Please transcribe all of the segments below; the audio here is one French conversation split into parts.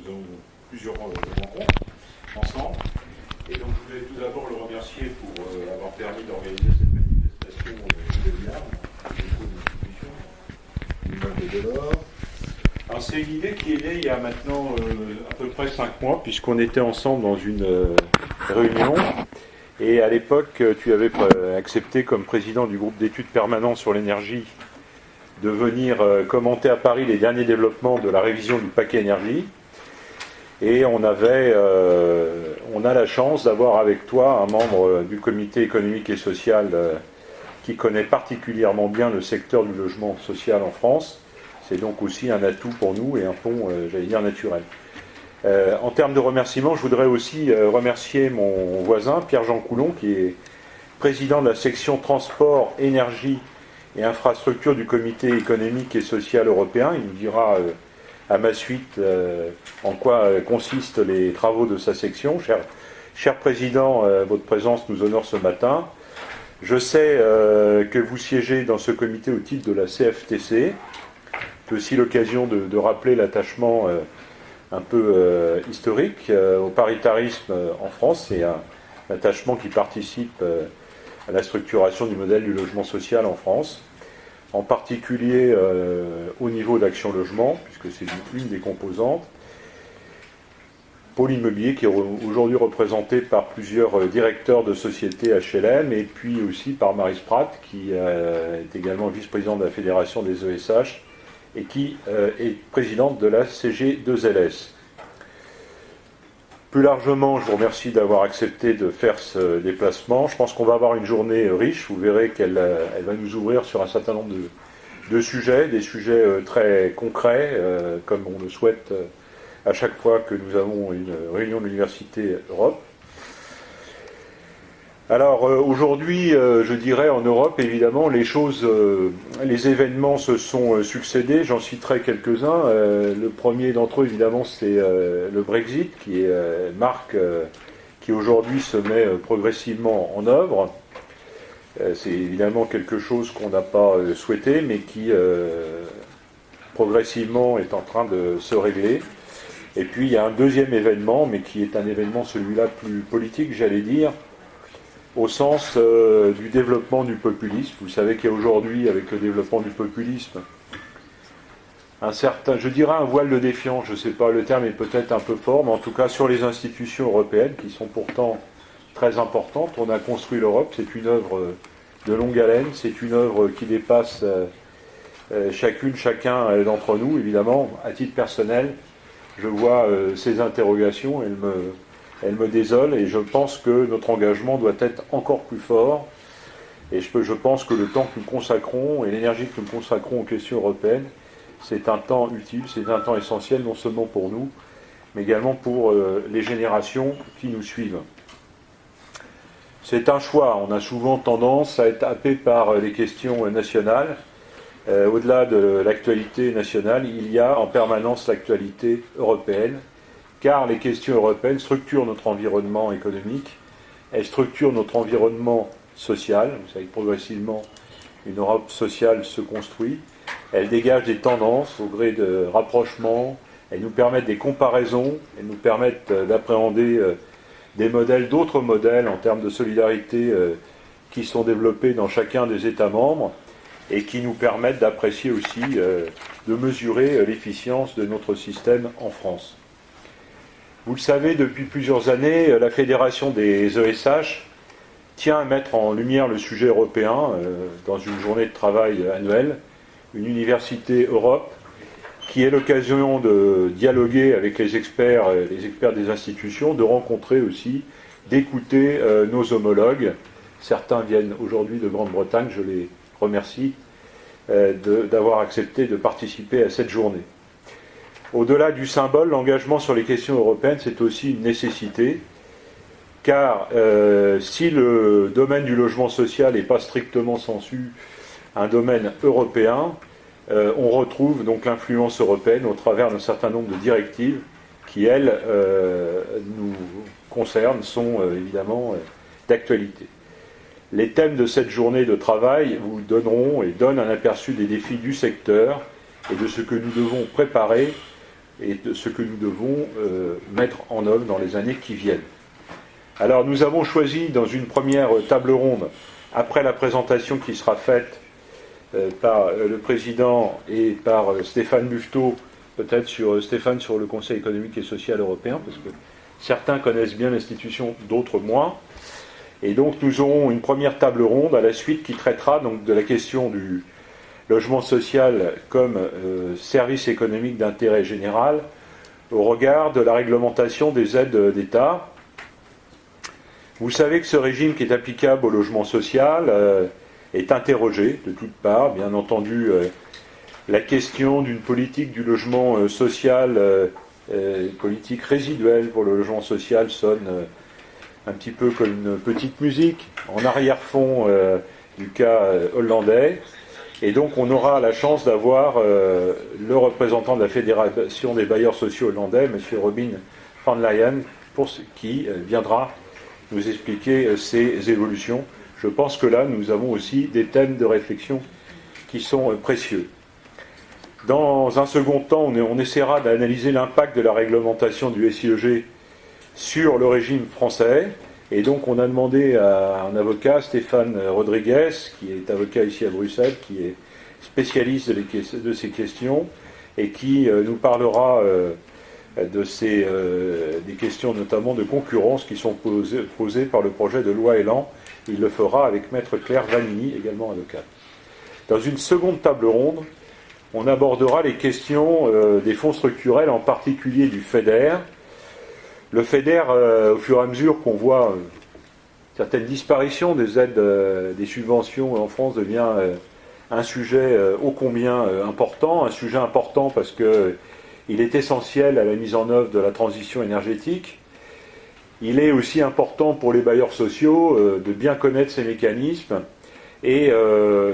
nous avons plusieurs rencontres ensemble. Et donc je voulais tout d'abord le remercier pour avoir permis d'organiser cette manifestation de l'immeuble de l'or. Alors c'est une idée qui est née il y a maintenant à peu près 5 mois, puisqu'on était ensemble dans une réunion. Et à l'époque, tu avais accepté comme président du groupe d'études permanent sur l'énergie de venir commenter à Paris les derniers développements de la révision du paquet énergie. Et on a la chance d'avoir avec toi un membre du comité économique et social qui connaît particulièrement bien le secteur du logement social en France. C'est donc aussi un atout pour nous et un pont, j'allais dire, naturel. En termes de remerciements, je voudrais aussi remercier mon voisin, Pierre-Jean Coulon, qui est président de la section transport, énergie et infrastructure du comité économique et social européen. Il nous dira à ma suite en quoi consistent les travaux de sa section. Cher président, votre présence nous honore ce matin. Je sais que vous siégez dans ce comité au titre de la CFTC. C'est aussi l'occasion de rappeler l'attachement un peu historique au paritarisme en France. C'est un attachement qui participe à la structuration du modèle du logement social en France, en particulier au niveau d'Action Logement, puisque c'est une des composantes. Pôle immobilier qui est aujourd'hui représenté par plusieurs directeurs de sociétés HLM, et puis aussi par Marie Sprat, qui est également vice-présidente de la Fédération des ESH, et qui est présidente de la CG2LS. Plus largement, je vous remercie d'avoir accepté de faire ce déplacement. Je pense qu'on va avoir une journée riche. Vous verrez qu'elle va nous ouvrir sur un certain nombre de sujets, des sujets très concrets, comme on le souhaite à chaque fois que nous avons une réunion de l'Université Europe. Alors aujourd'hui, je dirais en Europe, évidemment, les événements se sont succédés. J'en citerai quelques-uns. Le premier d'entre eux, évidemment, c'est le Brexit, qui est marque qui aujourd'hui se met progressivement en œuvre. C'est évidemment quelque chose qu'on n'a pas souhaité, mais qui progressivement est en train de se régler. Et puis il y a un deuxième événement, mais qui est un événement, celui-là, plus politique, j'allais dire, au sens du développement du populisme. Vous savez qu'il y a aujourd'hui, avec le développement du populisme, je dirais un voile de défiance, je ne sais pas, le terme est peut-être un peu fort, mais en tout cas sur les institutions européennes, qui sont pourtant très importantes. On a construit l'Europe, c'est une œuvre de longue haleine, c'est une œuvre qui dépasse chacun d'entre nous, évidemment. À titre personnel, je vois ces interrogations, elles me désolent, et je pense que notre engagement doit être encore plus fort. Et je pense que le temps que nous consacrons et l'énergie que nous consacrons aux questions européennes, c'est un temps utile, c'est un temps essentiel, non seulement pour nous, mais également pour les générations qui nous suivent. C'est un choix. On a souvent tendance à être happé par les questions nationales. Au-delà de l'actualité nationale, il y a en permanence l'actualité européenne, car les questions européennes structurent notre environnement économique, elles structurent notre environnement social. Vous savez que progressivement, une Europe sociale se construit. Elles dégagent des tendances au gré de rapprochements, elles nous permettent des comparaisons, elles nous permettent d'appréhender d'autres modèles en termes de solidarité qui sont développés dans chacun des États membres et qui nous permettent d'apprécier aussi, de mesurer l'efficience de notre système en France. Vous le savez, depuis plusieurs années, la Fédération des ESH tient à mettre en lumière le sujet européen dans une journée de travail annuelle, une université Europe, qui est l'occasion de dialoguer avec les experts des institutions, de rencontrer aussi, d'écouter nos homologues. Certains viennent aujourd'hui de Grande-Bretagne, je les remercie d'avoir accepté de participer à cette journée. Au-delà du symbole, l'engagement sur les questions européennes, c'est aussi une nécessité, car si le domaine du logement social n'est pas strictement sensu un domaine européen, on retrouve donc l'influence européenne au travers d'un certain nombre de directives qui, elles, nous concernent, sont évidemment d'actualité. Les thèmes de cette journée de travail vous donneront et donnent un aperçu des défis du secteur et de ce que nous devons préparer et de ce que nous devons mettre en œuvre dans les années qui viennent. Alors nous avons choisi dans une première table ronde, après la présentation qui sera faite par le président et par Stéphane Buffetot, peut-être Stéphane sur le Conseil économique et social européen, parce que certains connaissent bien l'institution, d'autres moins. Et donc nous aurons une première table ronde à la suite qui traitera donc de la question du logement social comme service économique d'intérêt général au regard de la réglementation des aides d'État. Vous savez que ce régime qui est applicable au logement social est interrogé de toutes parts. Bien entendu, la question d'une politique du logement social, politique résiduelle pour le logement social, sonne un petit peu comme une petite musique en arrière-fond du cas hollandais. Et donc on aura la chance d'avoir le représentant de la Fédération des bailleurs sociaux hollandais, M. Robin van Leyen, qui viendra nous expliquer ces évolutions. Je pense que là, nous avons aussi des thèmes de réflexion qui sont précieux. Dans un second temps, on essaiera d'analyser l'impact de la réglementation du SIEG sur le régime français. Et donc on a demandé à un avocat, Stéphane Rodriguez, qui est avocat ici à Bruxelles, qui est spécialiste de ces questions, et qui nous parlera des questions notamment de concurrence qui sont posées par le projet de loi Elan. Il le fera avec maître Claire Vanini, également avocate. Dans une seconde table ronde, on abordera les questions des fonds structurels, en particulier du FEDER. Le FEDER, au fur et à mesure qu'on voit certaines disparitions des aides, des subventions en France, devient un sujet ô combien important. Un sujet important parce qu'il est essentiel à la mise en œuvre de la transition énergétique. Il est aussi important pour les bailleurs sociaux de bien connaître ces mécanismes et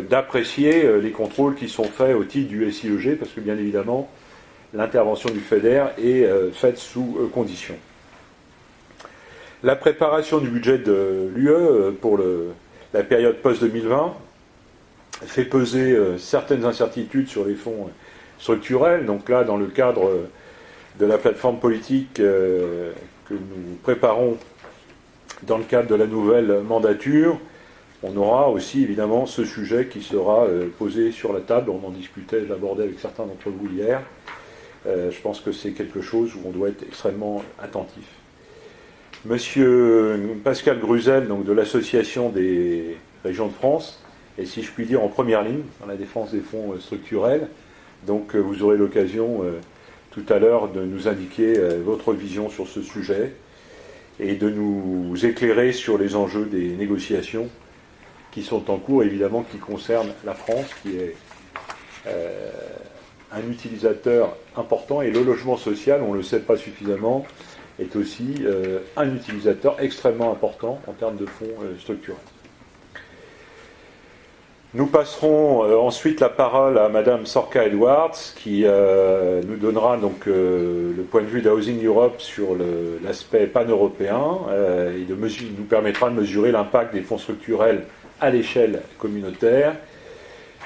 d'apprécier les contrôles qui sont faits au titre du SIEG, parce que bien évidemment, l'intervention du FEDER est faite sous conditions. La préparation du budget de l'UE pour la période post-2020 fait peser certaines incertitudes sur les fonds structurels. Donc là, dans le cadre de la plateforme politique que nous préparons dans le cadre de la nouvelle mandature, on aura aussi évidemment ce sujet qui sera posé sur la table. On en discutait, je l'abordais avec certains d'entre vous hier. Je pense que c'est quelque chose où on doit être extrêmement attentif. Monsieur Pascal Gruzel, donc de l'Association des régions de France, et si je puis dire en première ligne dans la défense des fonds structurels. Donc vous aurez l'occasion tout à l'heure de nous indiquer votre vision sur ce sujet et de nous éclairer sur les enjeux des négociations qui sont en cours, évidemment qui concernent la France, qui est un utilisateur important, et le logement social, on ne le sait pas suffisamment, est aussi un utilisateur extrêmement important en termes de fonds structurels. Nous passerons ensuite la parole à Madame Sorka Edwards, qui nous donnera donc le point de vue d'Housing Europe sur l'aspect pan-européen et nous permettra de mesurer l'impact des fonds structurels à l'échelle communautaire.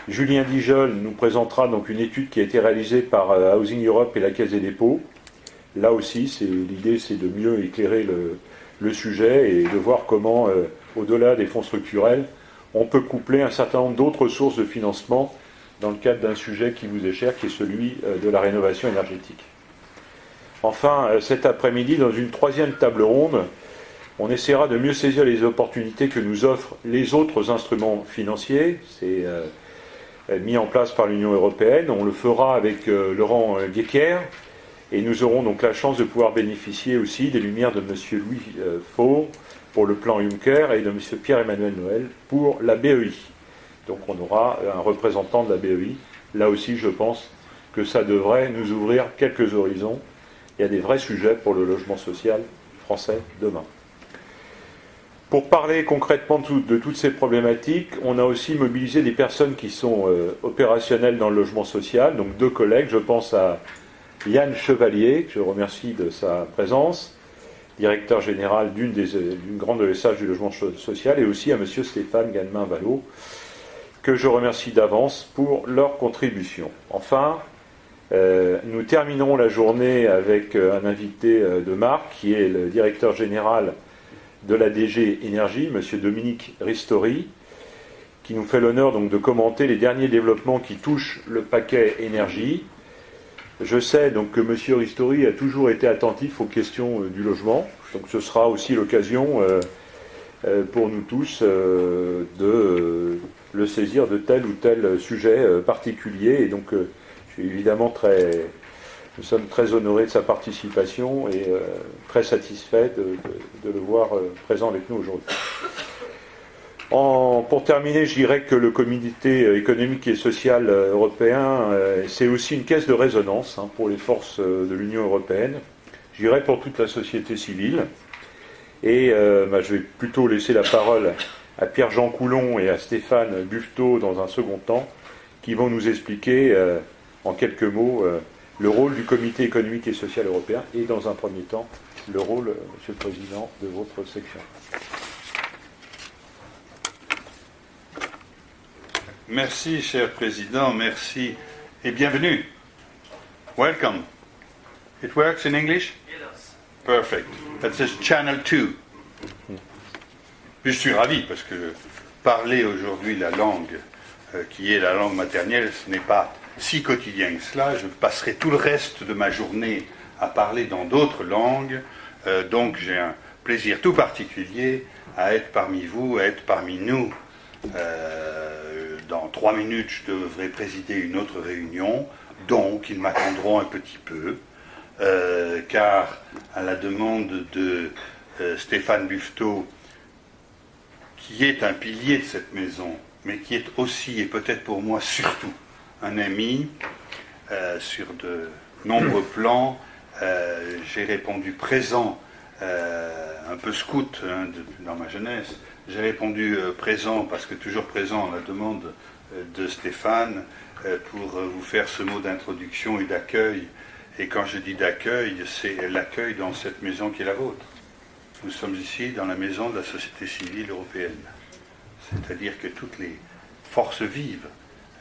Julien Dijol nous présentera donc une étude qui a été réalisée par Housing Europe et la Caisse des dépôts. Là aussi, l'idée, c'est de mieux éclairer le sujet et de voir comment, au-delà des fonds structurels, on peut coupler un certain nombre d'autres sources de financement dans le cadre d'un sujet qui vous est cher, qui est celui de la rénovation énergétique. Enfin, cet après-midi, dans une troisième table ronde, on essaiera de mieux saisir les opportunités que nous offrent les autres instruments financiers. C'est mis en place par l'Union européenne. On le fera avec Laurent Guéquer. Et nous aurons donc la chance de pouvoir bénéficier aussi des lumières de M. Louis Faure pour le plan Juncker et de M. Pierre-Emmanuel Noël pour la BEI. Donc on aura un représentant de la BEI. Là aussi, je pense que ça devrait nous ouvrir quelques horizons. Il y a des vrais sujets pour le logement social français demain. Pour parler concrètement de toutes ces problématiques, on a aussi mobilisé des personnes qui sont opérationnelles dans le logement social, donc deux collègues. Je pense à Yann Chevalier, que je remercie de sa présence, directeur général d'une grande ESH du logement social, et aussi à M. Stéphane Gannemin-Vallot, que je remercie d'avance pour leur contribution. Enfin, Nous terminerons la journée avec un invité de marque qui est le directeur général de la DG Énergie, M. Dominique Ristori, qui nous fait l'honneur donc de commenter les derniers développements qui touchent le paquet énergie. Je sais donc que M. Ristori a toujours été attentif aux questions du logement, donc ce sera aussi l'occasion pour nous tous de le saisir de tel ou tel sujet particulier. Et donc je suis évidemment nous sommes très honorés de sa participation et très satisfaits de le voir présent avec nous aujourd'hui. Pour terminer, je dirais que le Comité économique et social européen, c'est aussi une caisse de résonance pour les forces de l'Union européenne, je dirais pour toute la société civile. Et je vais plutôt laisser la parole à Pierre-Jean Coulon et à Stéphane Buffetot dans un second temps, qui vont nous expliquer en quelques mots le rôle du Comité économique et social européen et dans un premier temps le rôle, Monsieur le Président, de votre section. Merci, cher Président, merci et bienvenue. Welcome. It works in English? Yes. Perfect. That says Channel 2. Je suis ravi parce que parler aujourd'hui la langue qui est la langue maternelle, ce n'est pas si quotidien que cela. Je passerai tout le reste de ma journée à parler dans d'autres langues. Donc j'ai un plaisir tout particulier à être parmi vous, à être parmi nous. Dans 3 minutes, je devrais présider une autre réunion, donc ils m'attendront un petit peu, car à la demande de Stéphane Buffetot, qui est un pilier de cette maison, mais qui est aussi, et peut-être pour moi surtout, un ami, sur de nombreux plans, j'ai répondu présent, un peu scout dans ma jeunesse. J'ai répondu présent, parce que toujours présent à la demande de Stéphane, pour vous faire ce mot d'introduction et d'accueil. Et quand je dis d'accueil, c'est l'accueil dans cette maison qui est la vôtre. Nous sommes ici dans la maison de la société civile européenne. C'est-à-dire que toutes les forces vives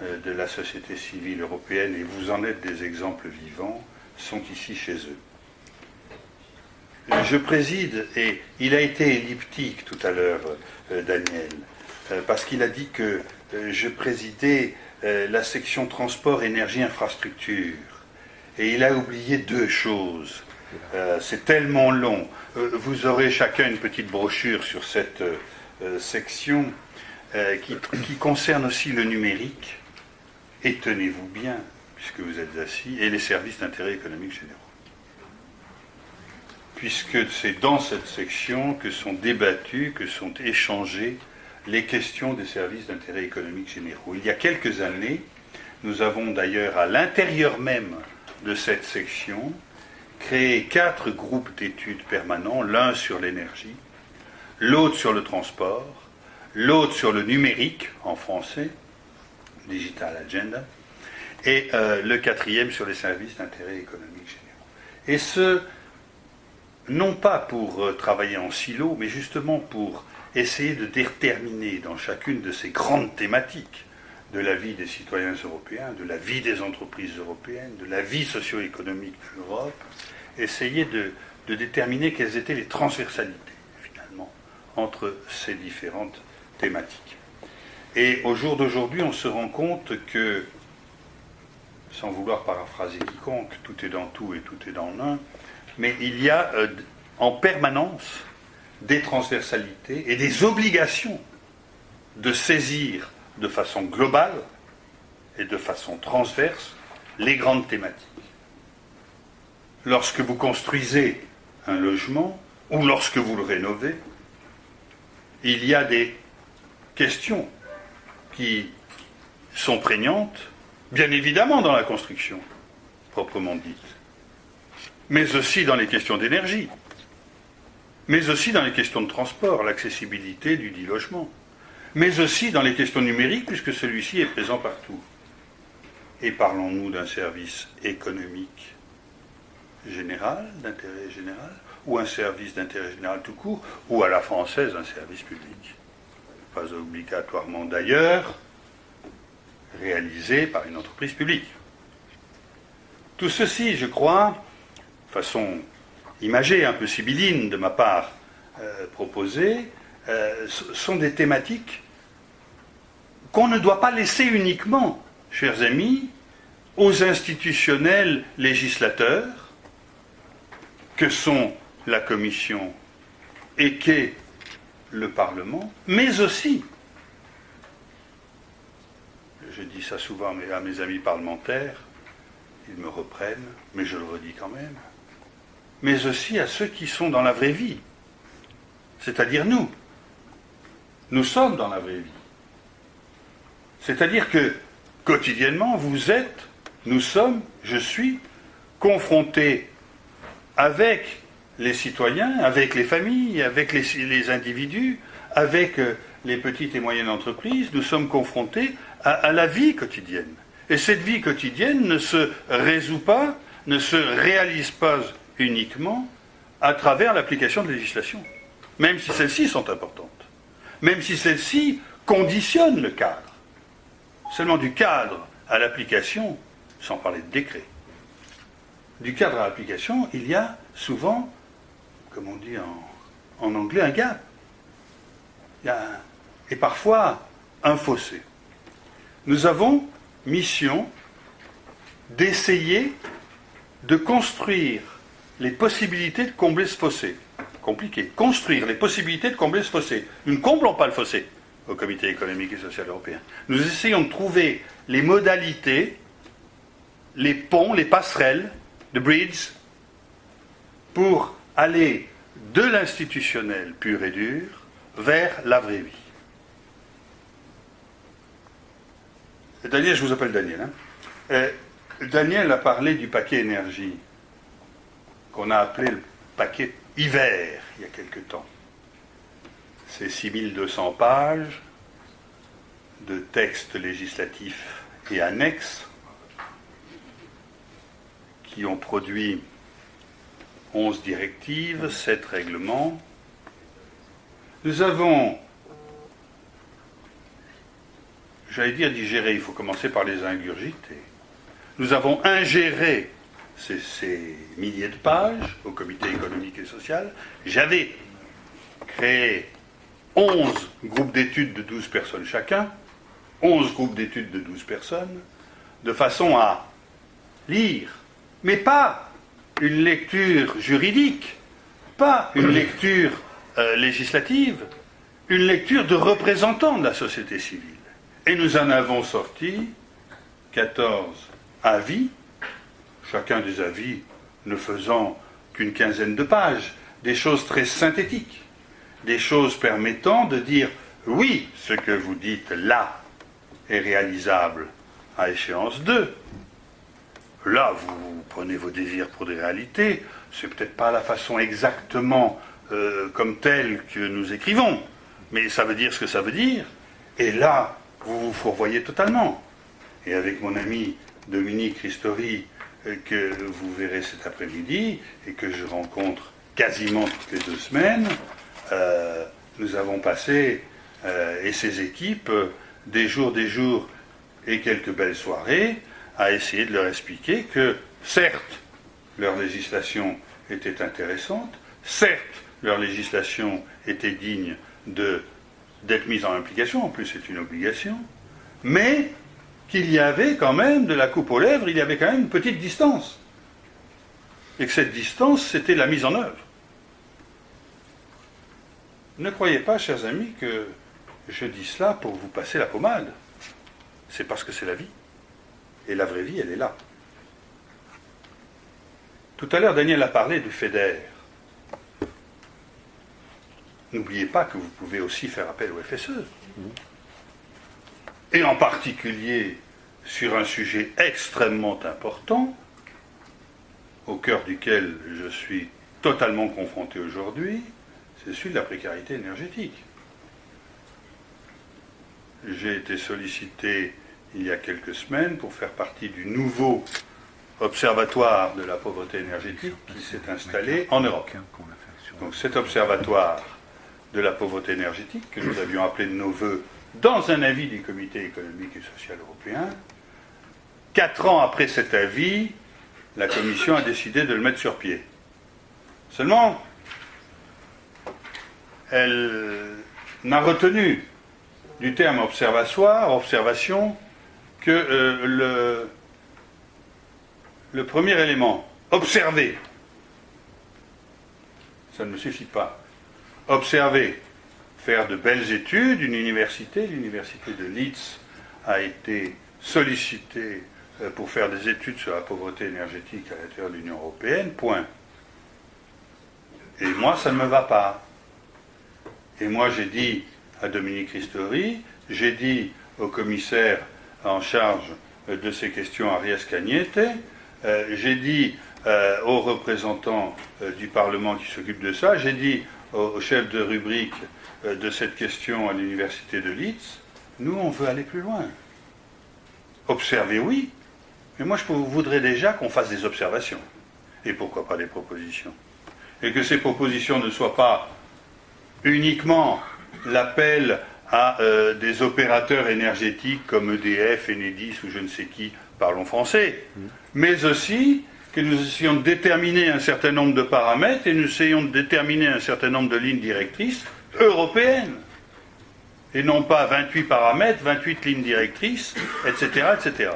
de la société civile européenne, et vous en êtes des exemples vivants, sont ici chez eux. Je préside, et il a été elliptique tout à l'heure, Daniel, parce qu'il a dit que je présidais la section transport, énergie, infrastructure. Et il a oublié 2 choses. C'est tellement long. Vous aurez chacun une petite brochure sur cette section qui concerne aussi le numérique. Et tenez-vous bien, puisque vous êtes assis, et les services d'intérêt économique généraux. Puisque c'est dans cette section que sont débattues, que sont échangées les questions des services d'intérêt économique généraux. Il y a quelques années, nous avons d'ailleurs à l'intérieur même de cette section créé 4 groupes d'études permanents, l'un sur l'énergie, l'autre sur le transport, l'autre sur le numérique en français, Digital Agenda, et le 4e sur les services d'intérêt économique généraux. Et ce, non pas pour travailler en silo, mais justement pour essayer de déterminer dans chacune de ces grandes thématiques de la vie des citoyens européens, de la vie des entreprises européennes, de la vie socio-économique de l'Europe, essayer de déterminer quelles étaient les transversalités, finalement, entre ces différentes thématiques. Et au jour d'aujourd'hui, on se rend compte que, sans vouloir paraphraser quiconque, tout est dans tout et tout est dans l'un, mais il y a en permanence des transversalités et des obligations de saisir de façon globale et de façon transverse les grandes thématiques. Lorsque vous construisez un logement ou lorsque vous le rénovez, il y a des questions qui sont prégnantes, bien évidemment dans la construction, proprement dite, mais aussi dans les questions d'énergie, mais aussi dans les questions de transport, l'accessibilité du dit logement, mais aussi dans les questions numériques, puisque celui-ci est présent partout. Et parlons-nous d'un service économique général, d'intérêt général, ou un service d'intérêt général tout court, ou à la française un service public. Pas obligatoirement d'ailleurs réalisé par une entreprise publique. Tout ceci, je crois, façon imagée, un peu sibylline de ma part, proposée, sont des thématiques qu'on ne doit pas laisser uniquement, chers amis, aux institutionnels législateurs, que sont la Commission et qu'est le Parlement, mais aussi, je dis ça souvent à mes amis parlementaires, ils me reprennent, mais je le redis quand même, mais aussi à ceux qui sont dans la vraie vie, c'est-à-dire nous. Nous sommes dans la vraie vie. C'est-à-dire que, quotidiennement, vous êtes, nous sommes, je suis, confrontés avec les citoyens, avec les familles, avec les individus, avec les petites et moyennes entreprises, nous sommes confrontés à la vie quotidienne. Et cette vie quotidienne ne se résout pas, ne se réalise pas uniquement à travers l'application de législation, même si celles-ci sont importantes, même si celles-ci conditionnent le cadre. Seulement du cadre à l'application, sans parler de décret, du cadre à l'application, il y a souvent, comme on dit en anglais, un gap. Et parfois un fossé. Nous avons mission d'essayer de construire les possibilités de combler ce fossé. Compliqué. Construire les possibilités de combler ce fossé. Nous ne comblons pas le fossé au Comité économique et social européen. Nous essayons de trouver les modalités, les ponts, les passerelles, de bridge, pour aller de l'institutionnel pur et dur vers la vraie vie. Daniel, je vous appelle Daniel. Daniel a parlé du paquet énergie, qu'on a appelé le paquet hiver, il y a quelque temps. C'est 6200 pages de textes législatifs et annexes qui ont produit 11 directives, 7 règlements. Nous avons, j'allais dire digéré, il faut commencer par les ingurgiter. Nous avons ingéré ces milliers de pages au Comité économique et social. J'avais créé 11 groupes d'études de 12 personnes chacun, 11 groupes d'études de 12 personnes, de façon à lire, mais pas une lecture juridique, pas une lecture législative, une lecture de représentants de la société civile. Et nous en avons sorti 14 avis, chacun des avis ne faisant qu'une quinzaine de pages, des choses très synthétiques, des choses permettant de dire oui, ce que vous dites là est réalisable à échéance 2. Là, vous prenez vos désirs pour des réalités, c'est peut-être pas la façon exactement comme telle que nous écrivons, mais ça veut dire ce que ça veut dire, et là, vous vous fourvoyez totalement. Et avec mon ami Dominique Ristori, que vous verrez cet après-midi, et que je rencontre quasiment toutes les 2 semaines, nous avons passé, et ses équipes, des jours et quelques belles soirées, à essayer de leur expliquer que, certes, leur législation était intéressante, certes, leur législation était digne d'être mise en application, en plus c'est une obligation, mais qu'il y avait quand même de la coupe aux lèvres, il y avait quand même une petite distance. Et que cette distance, c'était la mise en œuvre. Ne croyez pas, chers amis, que je dis cela pour vous passer la pommade. C'est parce que c'est la vie. Et la vraie vie, elle est là. Tout à l'heure, Daniel a parlé du FEDER. N'oubliez pas que vous pouvez aussi faire appel au FSE. Et en particulier sur un sujet extrêmement important, au cœur duquel je suis totalement confronté aujourd'hui, c'est celui de la précarité énergétique. J'ai été sollicité il y a quelques semaines pour faire partie du nouveau observatoire de la pauvreté énergétique qui s'est installé en Europe. Donc cet observatoire de la pauvreté énergétique, que nous avions appelé de nos voeux dans un avis du Comité économique et social européen, 4 ans après cet avis, la Commission a décidé de le mettre sur pied. Seulement, elle n'a retenu du terme observation, que le premier élément, observer, ça ne me suffit pas. Observer, faire de belles études, l'université de Leeds a été sollicitée pour faire des études sur la pauvreté énergétique à l'intérieur de l'Union européenne, point. Et moi, ça ne me va pas. Et moi, j'ai dit à Dominique Ristori, j'ai dit au commissaire en charge de ces questions, Arias Cagnete, j'ai dit aux représentants du Parlement qui s'occupent de ça, j'ai dit au chef de rubrique de cette question à l'université de Leeds, nous, on veut aller plus loin. Observer, oui, mais moi, je voudrais déjà qu'on fasse des observations. Et pourquoi pas des propositions? Et que ces propositions ne soient pas uniquement l'appel à des opérateurs énergétiques comme EDF, Enedis ou je ne sais qui, parlons français, mais aussi que nous essayons de déterminer un certain nombre de paramètres et nous essayons de déterminer un certain nombre de lignes directrices européennes. Et non pas 28 paramètres, 28 lignes directrices, etc., etc.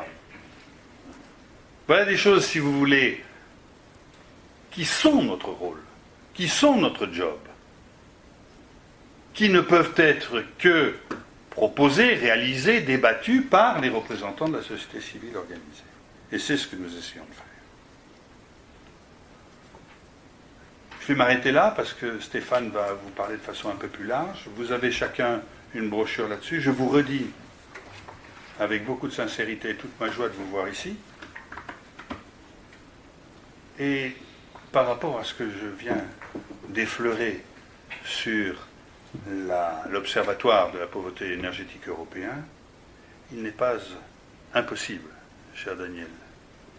Voilà des choses, si vous voulez, qui sont notre rôle, qui sont notre job, qui ne peuvent être que proposées, réalisées, débattues par les représentants de la société civile organisée. Et c'est ce que nous essayons de faire. Je vais m'arrêter là parce que Stéphane va vous parler de façon un peu plus large. Vous avez chacun une brochure là-dessus. Je vous redis, avec beaucoup de sincérité et toute ma joie de vous voir ici. Et par rapport à ce que je viens d'effleurer sur l'Observatoire de la pauvreté énergétique européen, il n'est pas impossible, cher Daniel,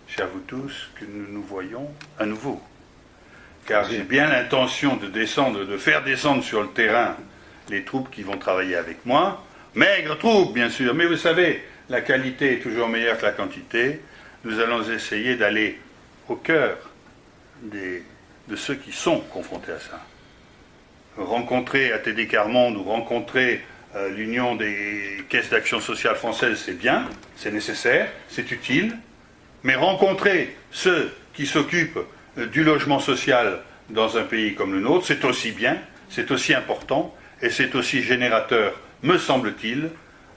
chers vous tous, que nous nous voyions à nouveau. Car j'ai bien l'intention de faire descendre sur le terrain les troupes qui vont travailler avec moi. Maigres troupes, bien sûr, mais vous savez, la qualité est toujours meilleure que la quantité. Nous allons essayer d'aller au cœur de ceux qui sont confrontés à ça. Rencontrer ATD Quart Monde ou rencontrer l'Union des caisses d'action sociale françaises, c'est bien, c'est nécessaire, c'est utile, mais rencontrer ceux qui s'occupent du logement social dans un pays comme le nôtre, c'est aussi bien, c'est aussi important, et c'est aussi générateur, me semble-t-il,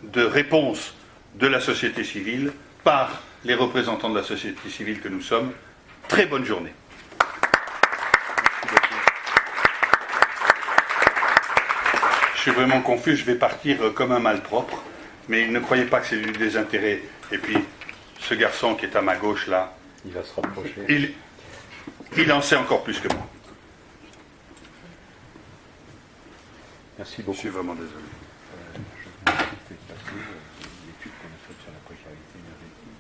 de réponses de la société civile par les représentants de la société civile que nous sommes. Très bonne journée. Je suis vraiment confus, je vais partir comme un malpropre, mais ne croyez pas que c'est du désintérêt. Et puis, ce garçon qui est à ma gauche là, il va se rapprocher. Il en sait encore plus que moi. Merci beaucoup. Je suis vraiment désolé. Je vous fais passer l'étude qu'on a faite sur la précarité énergétique.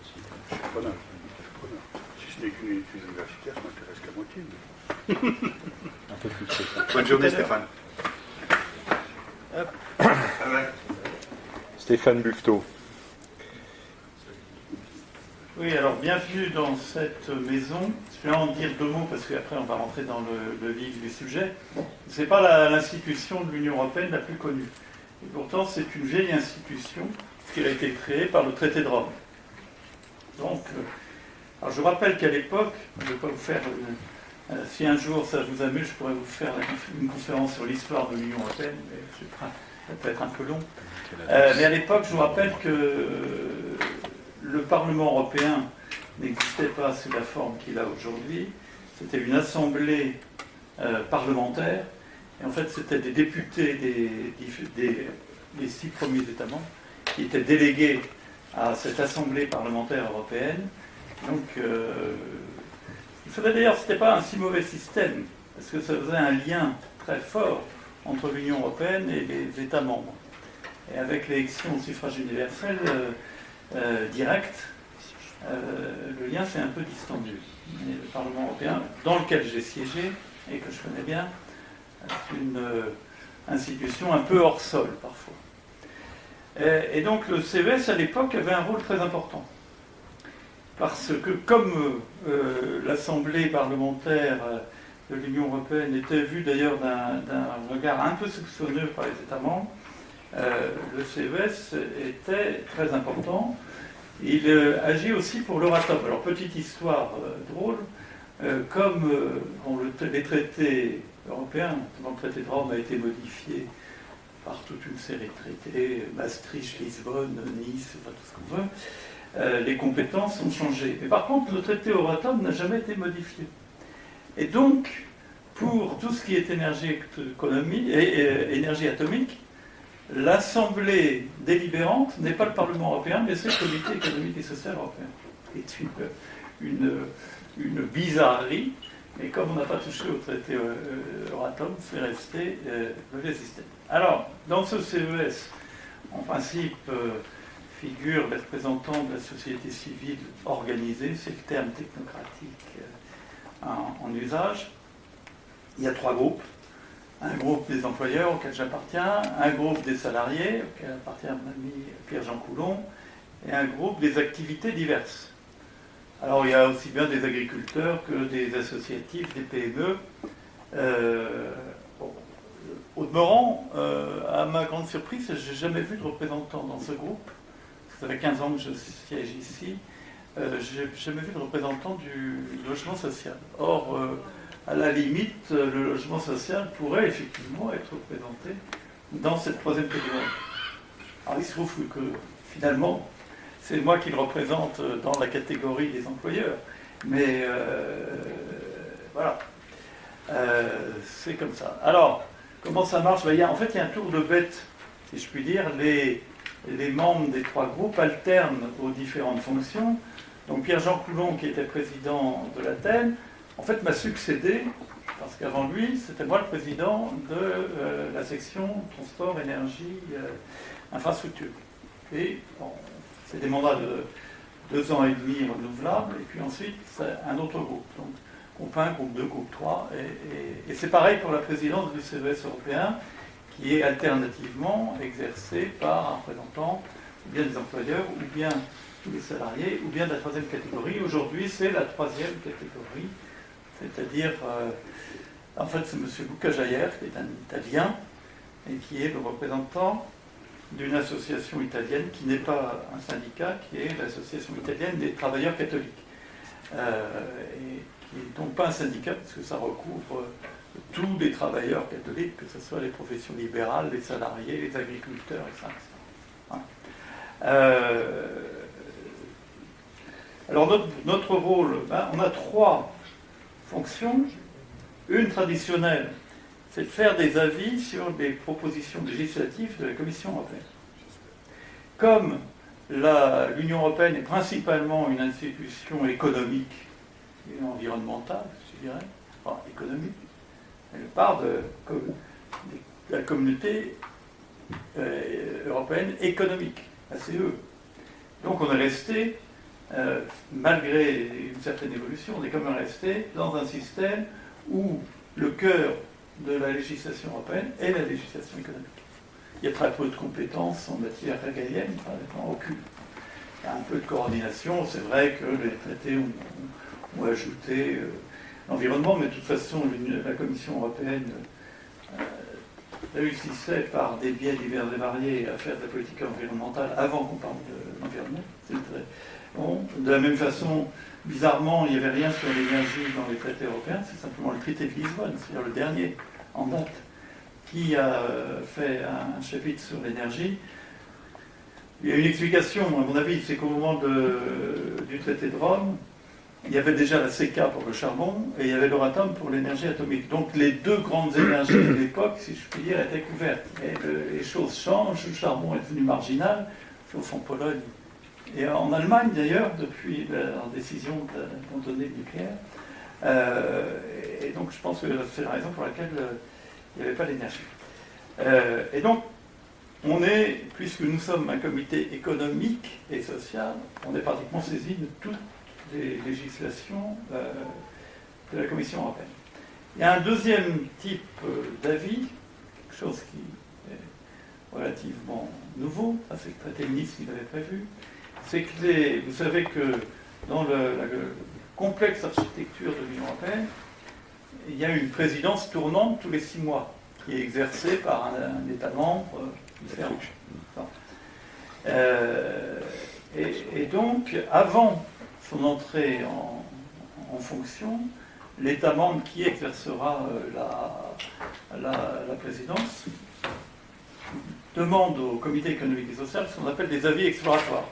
Je suis preneur. Si ce n'est qu'une étude universitaire, ça m'intéresse qu'à moitié. Un peu plus que ça. Bonne journée, Stéphane. Stéphane Buffetot. Oui, alors bienvenue dans cette maison. Je vais en dire deux mots parce qu'après on va rentrer dans le vif du sujet. Ce n'est pas l'institution de l'Union européenne la plus connue. Et pourtant c'est une vieille institution qui a été créée par le traité de Rome. Donc, alors je rappelle qu'à l'époque, je ne vais pas vous faire, si un jour ça vous amuse, je pourrais vous faire une conférence sur l'histoire de l'Union européenne, mais ça peut être un peu long. Mais à l'époque, je vous rappelle que le Parlement européen n'existait pas sous la forme qu'il a aujourd'hui. C'était une assemblée parlementaire. Et en fait, c'était des députés des 6 premiers États membres qui étaient délégués à cette assemblée parlementaire européenne. Donc, il faudrait d'ailleurs, ce n'était pas un si mauvais système, parce que ça faisait un lien très fort entre l'Union européenne et les États membres. Et avec l'élection au suffrage universel direct, le lien s'est un peu distendu. Et le Parlement européen, dans lequel j'ai siégé et que je connais bien, c'est une institution un peu hors sol parfois. Et donc le CES à l'époque avait un rôle très important. parce que comme l'Assemblée parlementaire de l'Union européenne était vue d'ailleurs d'un regard un peu soupçonneux par les États membres, le CES était très important. Il agit aussi pour l'Euratom. Alors, petite histoire drôle, comme les traités européens, notamment le traité de Rome a été modifié par toute une série de traités, Maastricht, Lisbonne, Nice, enfin, tout ce qu'on veut, les compétences ont changé. Mais par contre, le traité Euratom n'a jamais été modifié. Et donc, pour tout ce qui est énergie atomique, l'Assemblée délibérante n'est pas le Parlement européen, mais c'est le Comité économique et social européen. C'est une bizarrerie, mais comme on n'a pas touché au traité Euratom, c'est resté le vieux système. Alors, dans ce CES, en principe, figurent les représentants de la société civile organisée, c'est le terme technocratique en usage. Il y a 3 groupes. Un groupe des employeurs auquel j'appartiens, un groupe des salariés auquel appartient mon ami Pierre-Jean Coulon, et un groupe des activités diverses. Alors il y a aussi bien des agriculteurs que des associatifs, des PME. Au demeurant, à ma grande surprise, je n'ai jamais vu de représentant dans ce groupe. Ça fait 15 ans que je siège ici. Je n'ai jamais vu de représentant du logement social. Or, à la limite, le logement social pourrait effectivement être représenté dans cette 3e catégorie. Alors il se trouve que finalement, c'est moi qui le représente dans la catégorie des employeurs. Mais voilà, c'est comme ça. Alors, comment ça marche? En fait, il y a un tour de bête, si je puis dire. Les membres des 3 groupes alternent aux différentes fonctions. Donc Pierre-Jean Coulon, qui était président de l'Athènes, en fait, m'a succédé, parce qu'avant lui, c'était moi le président de la section transport, énergie, infrastructure. Et bon, c'est des mandats de 2 ans et demi renouvelables, et puis ensuite, c'est un autre groupe. Donc, groupe 1, groupe 2, groupe 3. Et c'est pareil pour la présidence du CES européen, qui est alternativement exercée par un représentant, ou bien des employeurs, ou bien tous les salariés, ou bien de la 3e catégorie. Aujourd'hui, c'est la 3e catégorie. C'est-à-dire, en fait, c'est M. Luca Jayer, qui est un Italien, et qui est le représentant d'une association italienne, qui n'est pas un syndicat, qui est l'Association italienne des travailleurs catholiques. Et qui n'est donc pas un syndicat, parce que ça recouvre tous les travailleurs catholiques, que ce soit les professions libérales, les salariés, les agriculteurs, etc. Voilà. Alors, notre rôle, on a 3 fonctions. Une traditionnelle, c'est de faire des avis sur des propositions législatives de la Commission européenne. Comme l'Union européenne est principalement une institution économique et environnementale, je dirais, enfin économique, elle part de la communauté européenne économique, la CE. Donc on est resté, malgré une certaine évolution, on est quand même resté dans un système où le cœur de la législation européenne est la législation économique. Il y a très peu de compétences en matière régalienne, pratiquement aucune. Il y a un peu de coordination, c'est vrai que les traités ont ajouté l'environnement, mais de toute façon, la Commission européenne réussissait par des biais divers et variés à faire de la politique environnementale avant qu'on parle de l'environnement. Bon, de la même façon, bizarrement, il n'y avait rien sur l'énergie dans les traités européens, c'est simplement le traité de Lisbonne, c'est-à-dire le dernier en date, qui a fait un chapitre sur l'énergie. Il y a une explication, à mon avis, c'est qu'au moment du traité de Rome, il y avait déjà la CECA pour le charbon et il y avait l'Euratom pour l'énergie atomique. Donc les 2 grandes énergies de l'époque, si je puis dire, étaient couvertes. Et les choses changent, le charbon est devenu marginal, sauf en Pologne. Et en Allemagne, d'ailleurs, depuis leur décision d'abandonner le nucléaire. Et donc, je pense que c'est la raison pour laquelle il n'y avait pas d'énergie. Et donc, on est, puisque nous sommes un comité économique et social, on est pratiquement saisi de toutes les législations de la Commission européenne. Il y a un deuxième type d'avis, quelque chose qui est relativement nouveau, c'est le traité de Nice qui l'avait prévu. C'est que vous savez que dans la complexe architecture de l'Union européenne, il y a une présidence tournante tous les 6 mois, qui est exercée par un État membre différent. Et donc, avant son entrée en fonction, l'État membre qui exercera la présidence demande au Comité économique et social ce qu'on appelle des avis exploratoires.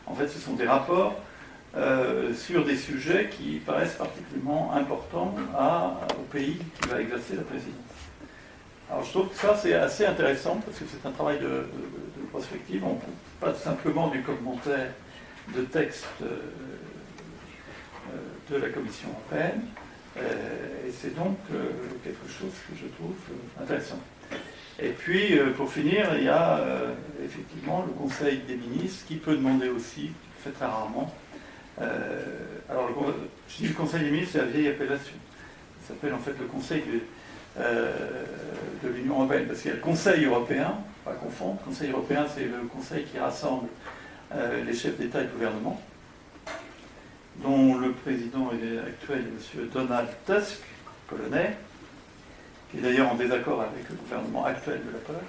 En fait, ce sont des rapports sur des sujets qui paraissent particulièrement importants au pays qui va exercer la présidence. Alors je trouve que ça c'est assez intéressant parce que c'est un travail de prospective, on ne trouve pas simplement du commentaire de texte de la Commission européenne, et c'est donc quelque chose que je trouve intéressant. Et puis, pour finir, il y a effectivement le Conseil des ministres qui peut demander aussi, fait très rarement. Alors, je dis le Conseil des ministres, c'est la vieille appellation. Ça s'appelle en fait le Conseil de l'Union européenne, parce qu'il y a le Conseil européen, pas confondre. Le Conseil européen, c'est le conseil qui rassemble les chefs d'État et de gouvernement, dont le président actuel est M. Donald Tusk, polonais, qui est d'ailleurs en désaccord avec le gouvernement actuel de la Pologne,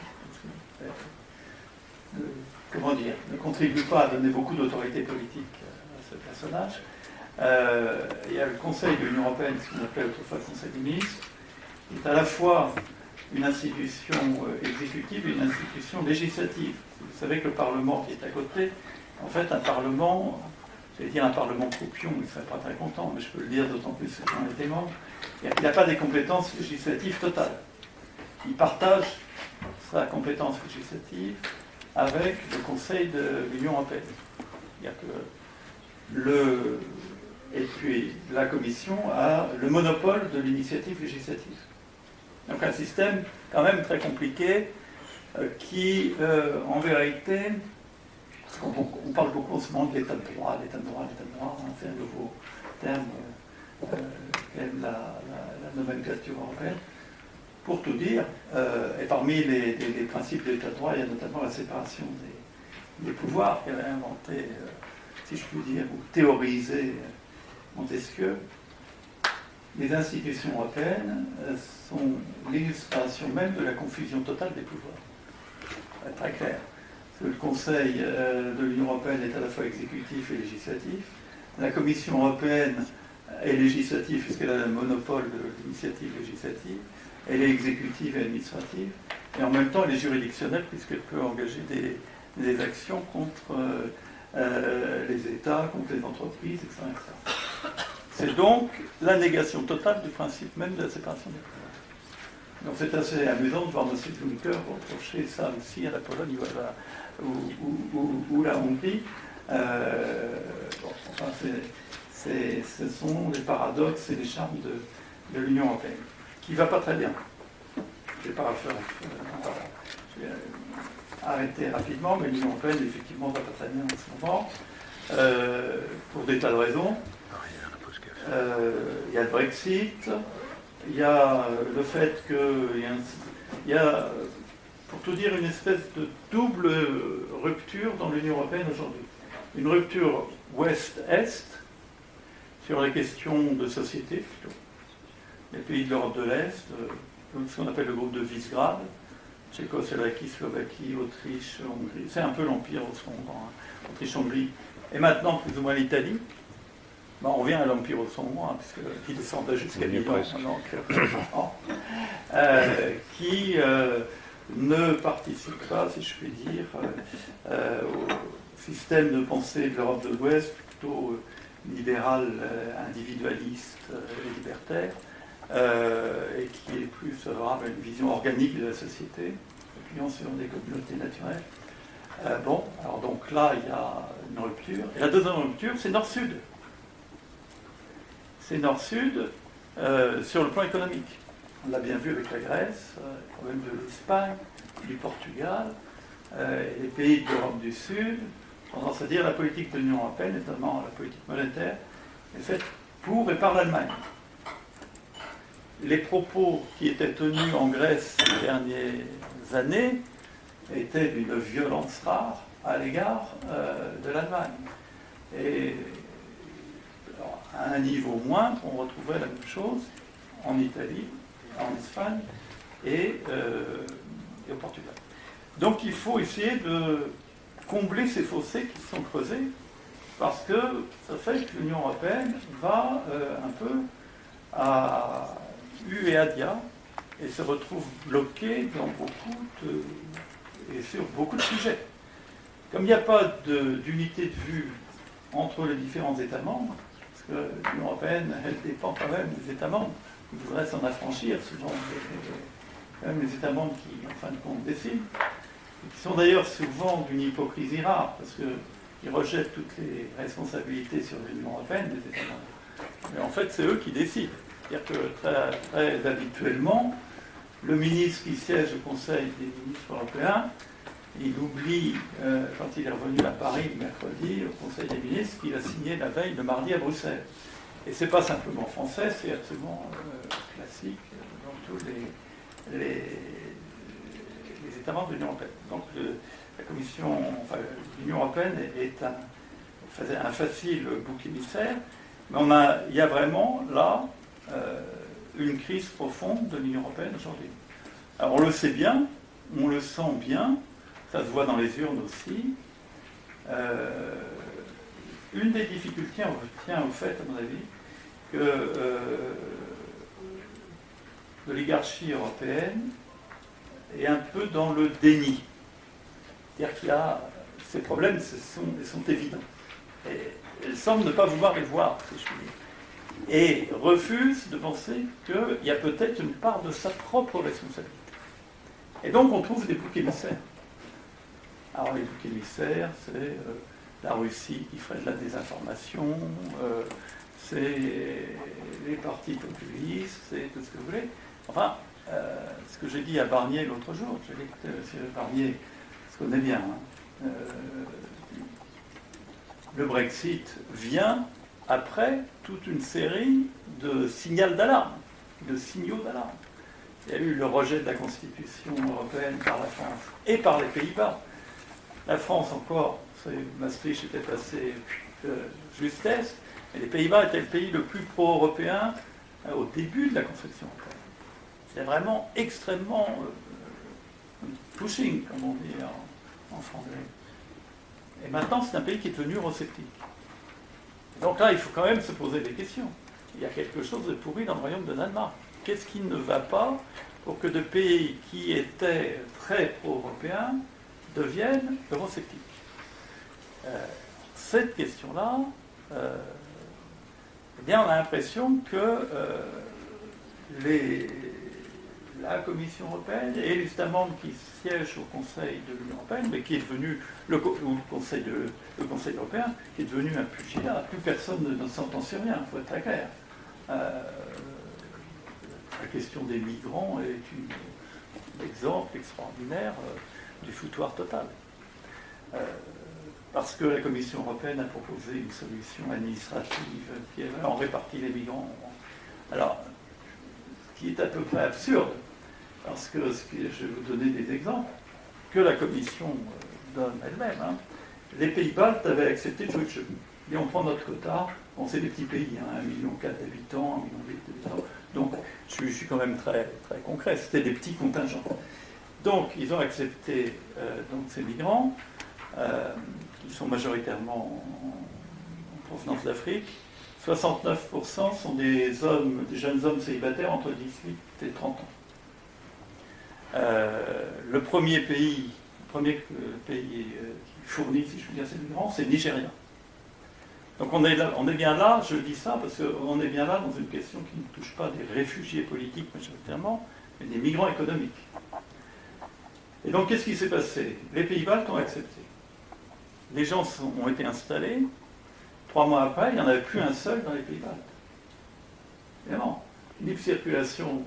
comment dire, ne contribue pas à donner beaucoup d'autorité politique à ce personnage. Il y a le Conseil de l'Union européenne, ce qu'on appelait autrefois le Conseil des ministres, qui est à la fois une institution exécutive et une institution législative. Vous savez que le Parlement qui est à côté, en fait, un Parlement, j'allais dire un Parlement croupion, il ne serait pas très content, mais je peux le dire d'autant plus que j'en étais membre, il n'a pas des compétences législatives totales. Il partage sa compétence législative avec le Conseil de l'Union européenne. Et puis la Commission a le monopole de l'initiative législative. Donc un système quand même très compliqué qui, en vérité, on parle beaucoup en ce moment de l'état de droit, c'est un nouveau terme qu'aime la nomenclature européenne. Pour tout dire, et parmi les principes de l'état de droit, il y a notamment la séparation des pouvoirs qu'avait inventé, si je puis dire, ou théorisé Montesquieu. Les institutions européennes sont l'illustration même de la confusion totale des pouvoirs. Très clair. Le Conseil de l'Union européenne est à la fois exécutif et législatif. La Commission européenne est législative puisqu'elle a le monopole de l'initiative législative. Elle est exécutive et administrative. Et en même temps, elle est juridictionnelle puisqu'elle peut engager des actions contre les États, contre les entreprises, etc. C'est donc la négation totale du principe même de la séparation des pouvoirs. Donc c'est assez amusant de voir M. Juncker reprocher ça aussi à la Pologne ou la Hongrie. Ce sont les paradoxes et les charmes de l'Union européenne, qui ne va pas très bien. Je ne vais pas je vais arrêter rapidement, mais l'Union européenne, effectivement, ne va pas très bien en ce moment, pour des tas de raisons. Il y a le Brexit, il y a le fait qu'il y a, pour tout dire, une espèce de double rupture dans l'Union européenne aujourd'hui. Une rupture ouest-est sur les questions de société, les pays de l'Europe de l'Est, ce qu'on appelle le groupe de Visegrad, Tchécoslovaquie, Slovaquie, Autriche, Hongrie. C'est un peu l'empire austro-hongrois, hein. Autriche, Hongrie, et maintenant plus ou moins l'Italie. Bon, on revient à l'empire austro-hongrois, qui descendait jusqu'à Milan, qui ne participe pas, si je puis dire, au système de pensée de l'Europe de l'Ouest, plutôt libéral, individualiste et libertaire, et qui est plus favorable à une vision organique de la société, appuyant sur des communautés naturelles. Alors donc là, il y a une rupture. Et la deuxième rupture, c'est Nord-Sud. C'est Nord-Sud sur le plan économique. On l'a bien vu avec la Grèce, le problème de l'Espagne, du Portugal, et les pays de l'Europe du Sud. Tendance à dire la politique de l'Union européenne, notamment la politique monétaire, est faite pour et par l'Allemagne. Les propos qui étaient tenus en Grèce ces dernières années étaient d'une violence rare à l'égard de l'Allemagne. Et à un niveau moindre, on retrouverait la même chose en Italie, en Espagne et au Portugal. Donc il faut essayer de combler ces fossés qui sont creusés, parce que ça fait que l'Union européenne va un peu à U et à dia et se retrouve bloquée dans et sur beaucoup de sujets. Comme il n'y a pas d'unité de vue entre les différents États membres, parce que l'Union européenne, elle dépend quand même des États membres, qui voudraient s'en affranchir, souvent quand même les États membres qui, en fin de compte, décident, et qui sont d'ailleurs souvent d'une hypocrisie rare, parce qu'ils rejettent toutes les responsabilités sur l'Union européenne, des États membres. Mais en fait, c'est eux qui décident. C'est-à-dire que très, très habituellement, le ministre qui siège au Conseil des ministres européens, il oublie, quand il est revenu à Paris le mercredi, au Conseil des ministres, qu'il a signé la veille le mardi à Bruxelles. Et c'est pas simplement français, c'est absolument classique dans tous les États membres de l'Union européenne. Donc la Commission, enfin l'Union européenne est un facile bouc émissaire, mais il y a vraiment là une crise profonde de l'Union européenne aujourd'hui. Alors on le sait bien, on le sent bien, ça se voit dans les urnes aussi. Une des difficultés tient au fait, à mon avis, que l'oligarchie européenne est un peu dans le déni. C'est-à-dire qu'il y a ces problèmes sont évidents. Et elle semble ne pas vouloir les voir, si je puis dire. Et refuse de penser qu'il y a peut-être une part de sa propre responsabilité. Et donc on trouve des boucs émissaires. Alors les boucs émissaires, c'est la Russie qui ferait de la désinformation, c'est les partis populistes, c'est tout ce que vous voulez. Enfin, ce que j'ai dit à Barnier l'autre jour, j'ai dit que M. Barnier se connaît bien, hein, le Brexit vient après toute une série de signaux d'alarme, de signaux d'alarme. Il y a eu le rejet de la Constitution européenne par la France et par les Pays-Bas. La France encore, Maastricht était passé justesse, mais les Pays-Bas étaient le pays le plus pro-européen au début de la construction européenne. C'est vraiment extrêmement pushing, comme on dit en français. Et maintenant, c'est un pays qui est devenu eurosceptique. Donc là, il faut quand même se poser des questions. Il y a quelque chose de pourri dans le royaume de Danemark. Qu'est-ce qui ne va pas pour que des pays qui étaient très pro-européens deviennent eurosceptiques? Cette question-là, eh bien, on a l'impression que la Commission européenne et les États membres qui siègent au Conseil de l'Union européenne, mais qui est devenu le Conseil européen, qui est devenu un pugilat. Plus personne ne s'entend sur rien, il faut être très clair. La question des migrants est un exemple extraordinaire du foutoir total. Parce que la Commission européenne a proposé une solution administrative qui en répartit les migrants. Alors, ce qui est à peu près absurde, parce que je vais vous donner des exemples que la Commission donne elle-même. Hein. Les Pays-Baltes avaient accepté de jouer le jeu. Et on prend notre quota, bon, c'est des petits pays, hein, 1,4 million d'habitants, 1,8 million d'habitants. Donc, je suis quand même très, très concret, c'était des petits contingents. Donc, ils ont accepté donc, ces migrants, qui sont majoritairement en provenance d'Afrique. 69% sont des jeunes hommes célibataires entre 18 et 30 ans. Le premier pays qui fournit, si je puis dire, ces migrants, c'est le Nigeria. Donc on est bien là, je dis ça parce qu'on est bien là dans une question qui ne touche pas des réfugiés politiques majoritairement, mais des migrants économiques. Et donc qu'est-ce qui s'est passé? Les Pays-Baltes ont accepté. Les gens ont été installés. 3 mois après, il n'y en avait plus un seul dans les Pays-Baltes. Évidemment, libre circulation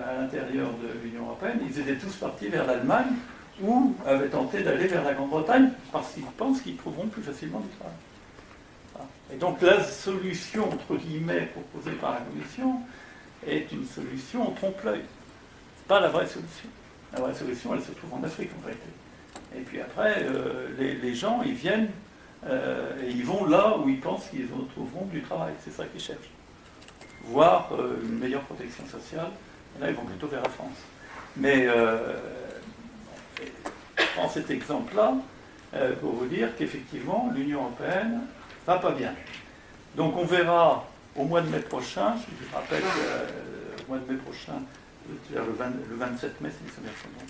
à l'intérieur de l'Union européenne, ils étaient tous partis vers l'Allemagne ou avaient tenté d'aller vers la Grande-Bretagne parce qu'ils pensent qu'ils trouveront plus facilement du travail. Et donc la solution, entre guillemets, proposée par la Commission est une solution en trompe-l'œil. Ce n'est pas la vraie solution. La vraie solution, elle se trouve en Afrique, en réalité. Et puis après, les gens, ils viennent et ils vont là où ils pensent qu'ils trouveront du travail. C'est ça qu'ils cherchent. Voire une meilleure protection sociale. Et là, ils vont plutôt vers la France. Mais je prends cet exemple-là pour vous dire qu'effectivement, l'Union européenne va pas bien. Donc on verra au mois de mai prochain, je rappelle au mois de mai prochain, le 27 mai, c'est une semaine,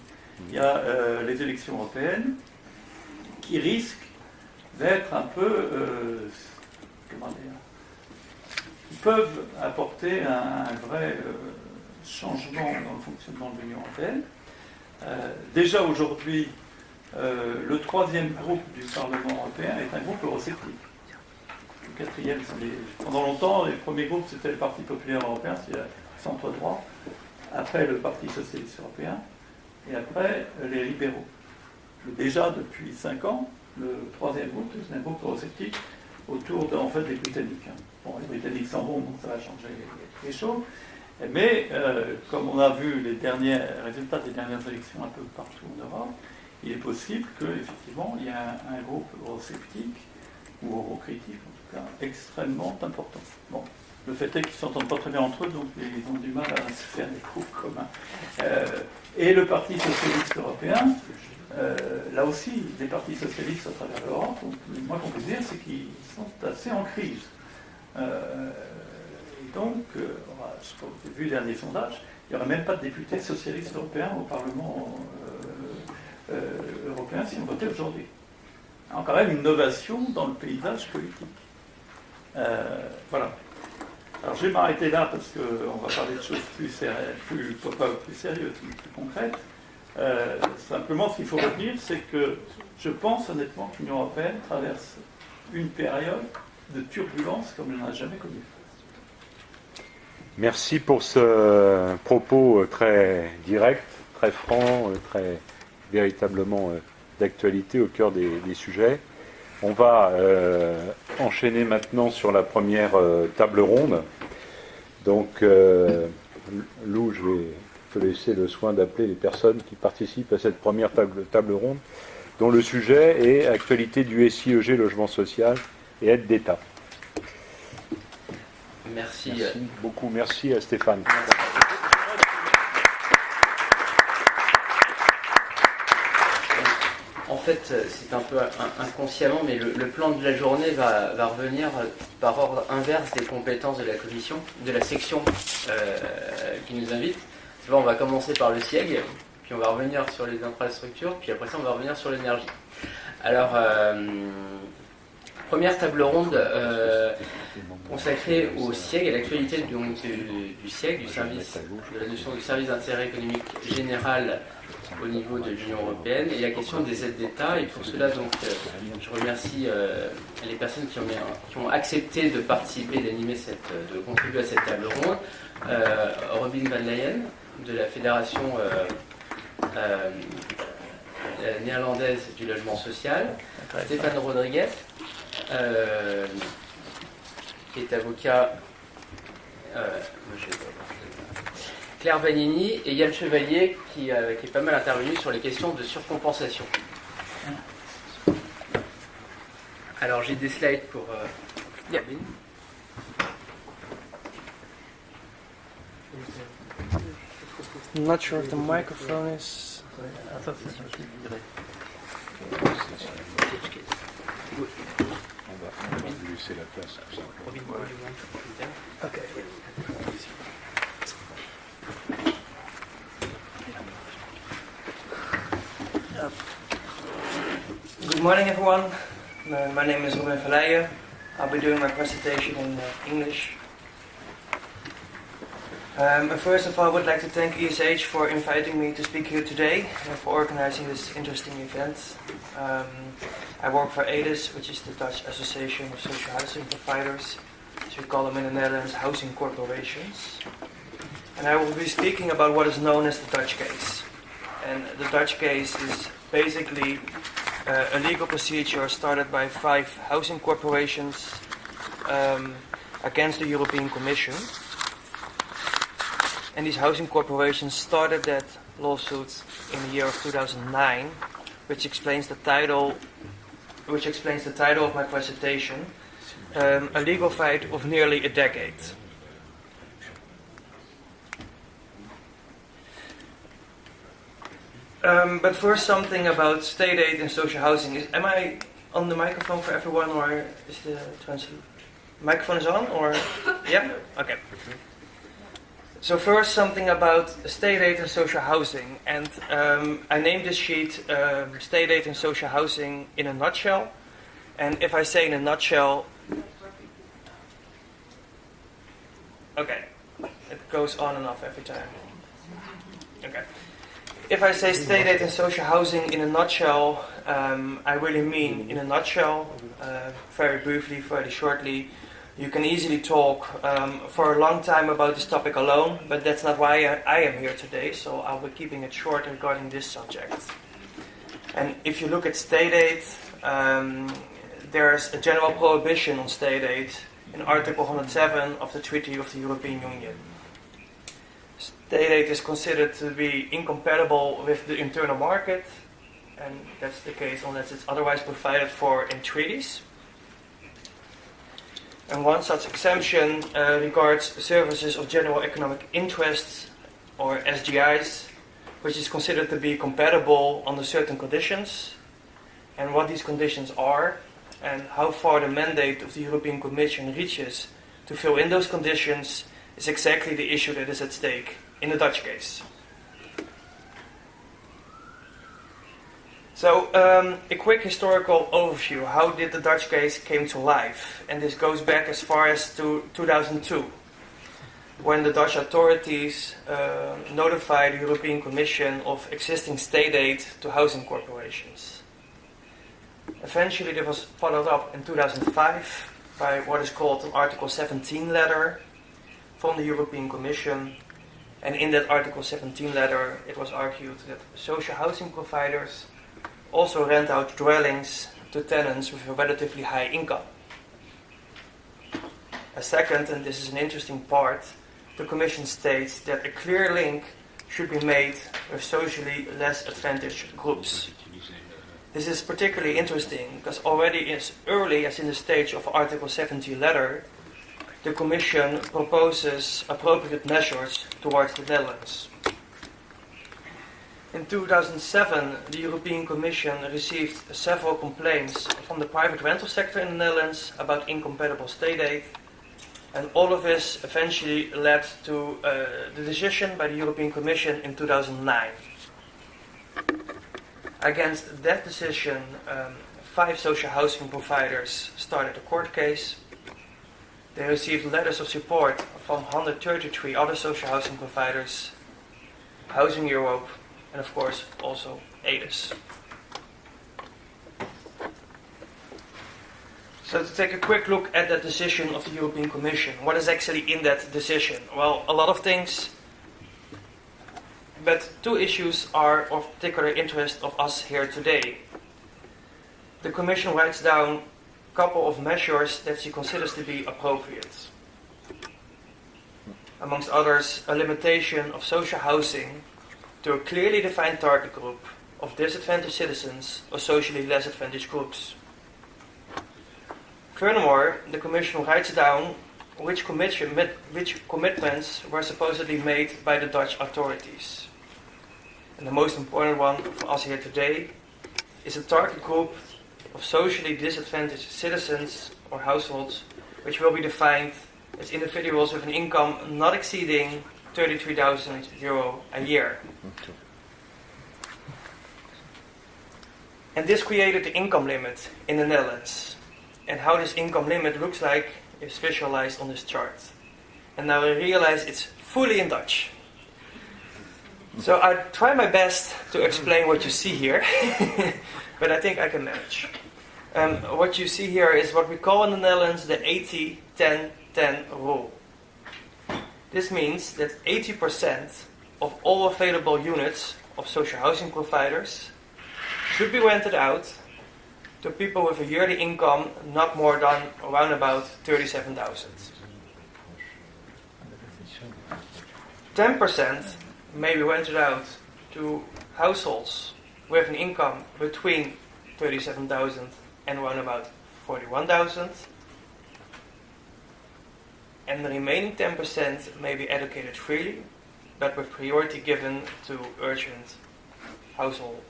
il y a les élections européennes qui risquent d'être un peu, comment dire, qui peuvent apporter un vrai changement dans le fonctionnement de l'Union européenne. Déjà aujourd'hui, le troisième groupe du Parlement européen est un groupe eurosceptique. Le quatrième, pendant longtemps, les premiers groupes, c'était le Parti populaire européen, c'est le centre-droit, après le Parti socialiste européen, et après les libéraux. Déjà depuis 5 ans, le troisième groupe, c'est un groupe eurosceptique autour en fait, des Britanniques. Bon, les Britanniques s'en vont, donc ça va changer les choses. Mais comme on a vu les résultats des dernières élections un peu partout en Europe, il est possible qu'effectivement il y ait un groupe eurosceptique ou eurocritique en tout cas extrêmement important. Bon, le fait est qu'ils ne s'entendent pas très bien entre eux, donc ils ont du mal à se faire des groupes communs. Et le Parti socialiste européen, là aussi, des partis socialistes à travers l'Europe, le moins qu'on peut dire, c'est qu'ils sont assez en crise. Et donc, je sais pas, vous avez vu le dernier sondage, il n'y aurait même pas de députés socialistes européens au Parlement européen si on votait aujourd'hui. Alors, quand même une innovation dans le paysage politique. Voilà. Alors, je vais m'arrêter là parce qu'on va parler de choses plus sérieuses, plus concrètes. Simplement, ce qu'il faut retenir, c'est que je pense honnêtement que l'Union européenne traverse une période de turbulence comme elle n'en a jamais connue. Merci pour ce propos très direct, très franc, très véritablement d'actualité au cœur des sujets. On va enchaîner maintenant sur la première table ronde. Donc, Lou, je vais te laisser le soin d'appeler les personnes qui participent à cette première table ronde, dont le sujet est actualité du SIEG, logement social et aide d'État. Merci beaucoup. Merci à Stéphane. En fait, c'est un peu inconsciemment, mais le plan de la journée va revenir par ordre inverse des compétences de la commission, de la section qui nous invite. On va commencer par le SIEG, puis on va revenir sur les infrastructures, puis après ça on va revenir sur l'énergie. Alors, première table ronde consacrée au SIEG, à l'actualité du SIEG, de la notion du service d'intérêt économique général au niveau de l'Union européenne, et la question des aides d'État. Et pour cela, donc, je remercie les personnes qui ont accepté de participer, de contribuer à cette table ronde. Robin van Leyen, de la Fédération néerlandaise du logement social, Stéphane Rodriguez, qui est avocat, Claire Vanini, et Yann Chevalier, qui est pas mal intervenu sur les questions de surcompensation. Alors j'ai des slides pour Robin. I'm not sure if the microphone is... On va lui laisser la place. Okay. Good morning, everyone. My name is Robin van Leyen. I'll be doing my presentation in English. First of all, I would like to thank ESH for inviting me to speak here today and for organizing this interesting event. I work for ADIS, which is the Dutch Association of Social Housing Providers, as we call them in the Netherlands, housing corporations. And I will be speaking about what is known as the Dutch case. And the Dutch case is basically a legal procedure started by 5 housing corporations against the European Commission. And these housing corporations started that lawsuit in the year of 2009, which explains the title which explains the title of my presentation, a legal fight of nearly a decade. But first, something about state aid and social housing. Am I on the microphone for everyone, or is the microphone is on? Or yeah, okay. So first, something about state aid and social housing, and I named this sheet "State aid and social housing in a nutshell." And if I say in a nutshell, okay, it goes on and off every time. Okay. If I say state aid and social housing in a nutshell, I really mean in a nutshell, very briefly, very shortly. You can easily talk for a long time about this topic alone, but that's not why I am here today, so I'll be keeping it short regarding this subject. And if you look at state aid, there's a general prohibition on state aid in Article 107 of the Treaty of the European Union. State aid is considered to be incompatible with the internal market, and that's the case unless it's otherwise provided for in treaties. And one such exemption regards services of general economic interest, or SGIs, which is considered to be compatible under certain conditions. And what these conditions are, and how far the mandate of the European Commission reaches to fill in those conditions, is exactly the issue that is at stake in the Dutch case. So, a quick historical overview. How did the Dutch case came to life? And this goes back as far as to 2002, when the Dutch authorities notified the European Commission of existing state aid to housing corporations. Eventually, this was followed up in 2005 by what is called an Article 17 letter from the European Commission. And in that Article 17 letter, it was argued that social housing providers also rent out dwellings to tenants with a relatively high income. A second, and this is an interesting part, the Commission states that a clear link should be made with socially less advantaged groups. This is particularly interesting because already as early as in the stage of Article 17 letter, the Commission proposes appropriate measures towards the Netherlands. In 2007, the European Commission received several complaints from the private rental sector in the Netherlands about incompatible state aid, and all of this eventually led to the decision by the European Commission in 2009. Against that decision, 5 social housing providers started a court case. They received letters of support from 133 other social housing providers, Housing Europe, and of course also ADIS. So to take a quick look at that decision of the European Commission, what is actually in that decision? Well, a lot of things, but 2 issues are of particular interest of us here today. The Commission writes down a couple of measures that she considers to be appropriate. Amongst others, a limitation of social housing to a clearly defined target group of disadvantaged citizens or socially less advantaged groups. Furthermore, the Commission writes down which commitments were supposedly made by the Dutch authorities. And the most important one for us here today is a target group of socially disadvantaged citizens or households, which will be defined as individuals with an income not exceeding €33,000 a year. And this created the income limit in the Netherlands. And how this income limit looks like is visualized on this chart. And now I realize it's fully in Dutch. So I try my best to explain what you see here, but I think I can manage. What you see here is what we call in the Netherlands the 80-10-10 rule. This means that 80% of all available units of social housing providers should be rented out to people with a yearly income not more than around about 37,000. 10% may be rented out to households with an income between 37,000 and around about 41,000. And the remaining 10% may be educated freely, but with priority given to urgent household,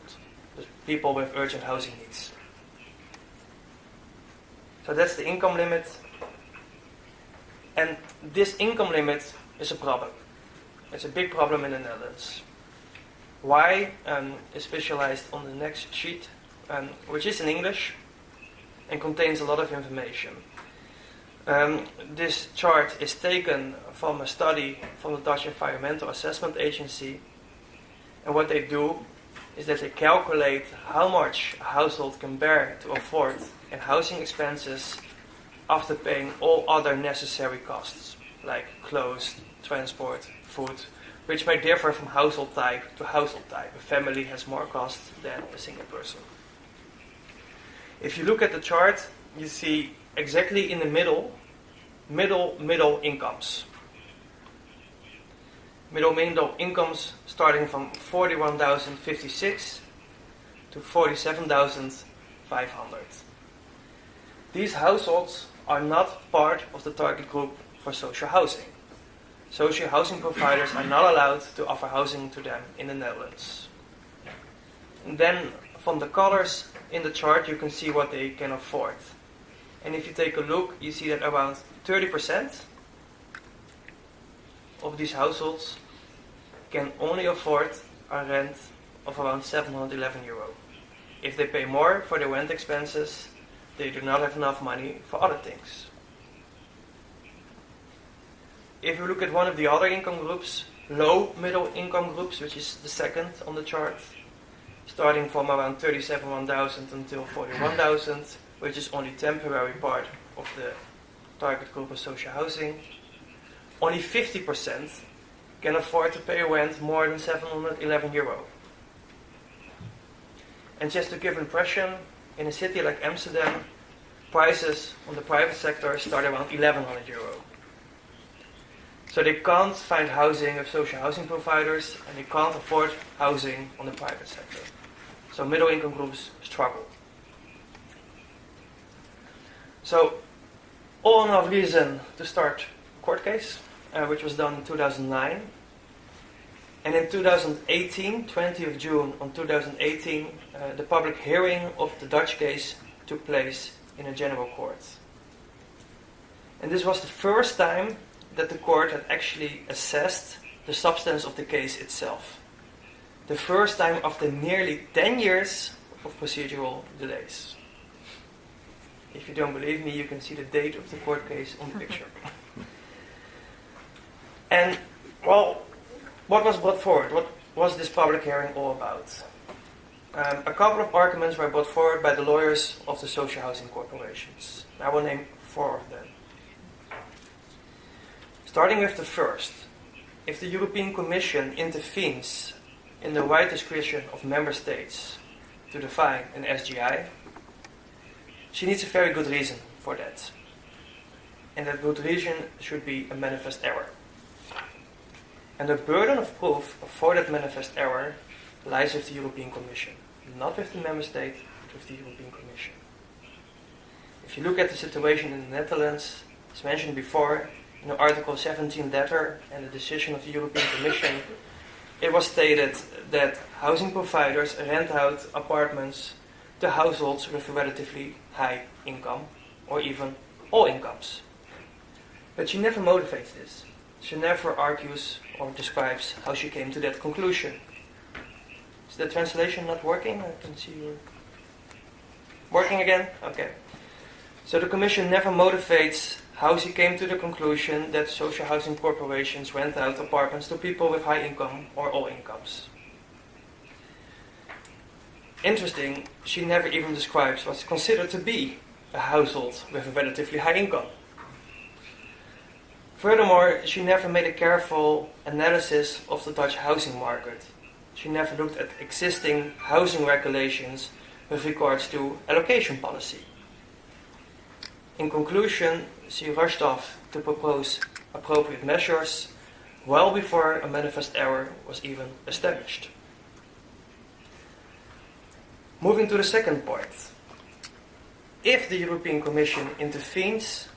people with urgent housing needs. So that's the income limit. And this income limit is a problem. It's a big problem in the Netherlands. Why is visualized on the next sheet, which is in English and contains a lot of information. This chart is taken from a study from the Dutch Environmental Assessment Agency, and what they do is that they calculate how much a household can bear to afford in housing expenses after paying all other necessary costs, like clothes, transport, food, which may differ from household type to household type. A family has more costs than a single person. If you look at the chart, you see exactly in the middle incomes. Middle incomes starting from 41,056 to 47,500. These households are not part of the target group for social housing. Social housing providers are not allowed to offer housing to them in the Netherlands. And then from the colors in the chart you can see what they can afford. And if you take a look, you see that around 30% of these households can only afford a rent of around 711 euro. If they pay more for their rent expenses, they do not have enough money for other things. If you look at one of the other income groups, low middle income groups, which is the second on the chart, starting from around 37,000 until 41,000, which is only temporary part of the target group of social housing, only 50% can afford to pay rent more than 711 euro. And just to give impression, in a city like Amsterdam, prices on the private sector start around 1,100 euro. So they can't find housing with social housing providers, and they can't afford housing on the private sector. So middle income groups struggle. So all enough reason to start a court case, which was done in 2009. And in 2018, 20th of June on 2018, the public hearing of the Dutch case took place in a general court. And this was the first time that the court had actually assessed the substance of the case itself. The first time after nearly 10 years of procedural delays. If you don't believe me, you can see the date of the court case on the picture. And, well, what was brought forward? What was this public hearing all about? A couple of arguments were brought forward by the lawyers of the social housing corporations. I will name 4 of them. Starting with the first, if the European Commission intervenes in the right discretion of member states to define an SGI, she needs a very good reason for that. And that good reason should be a manifest error. And the burden of proof for that manifest error lies with the European Commission, not with the member state, but with the European Commission. If you look at the situation in the Netherlands, as mentioned before, in the Article 17 letter and the decision of the European Commission, it was stated that housing providers rent out apartments to households with a relatively high income, or even all incomes. But she never motivates this. She never argues or describes how she came to that conclusion. Is the translation not working? I can see you. Working again? Okay. So the Commission never motivates how she came to the conclusion that social housing corporations rent out apartments to people with high income or all incomes. Interesting, she never even describes what's considered to be a household with a relatively high income. Furthermore, she never made a careful analysis of the Dutch housing market. She never looked at existing housing regulations with regards to allocation policy. In conclusion, she rushed off to propose appropriate measures well before a manifest error was even established. Moving to the second point. if the European Commission intervenes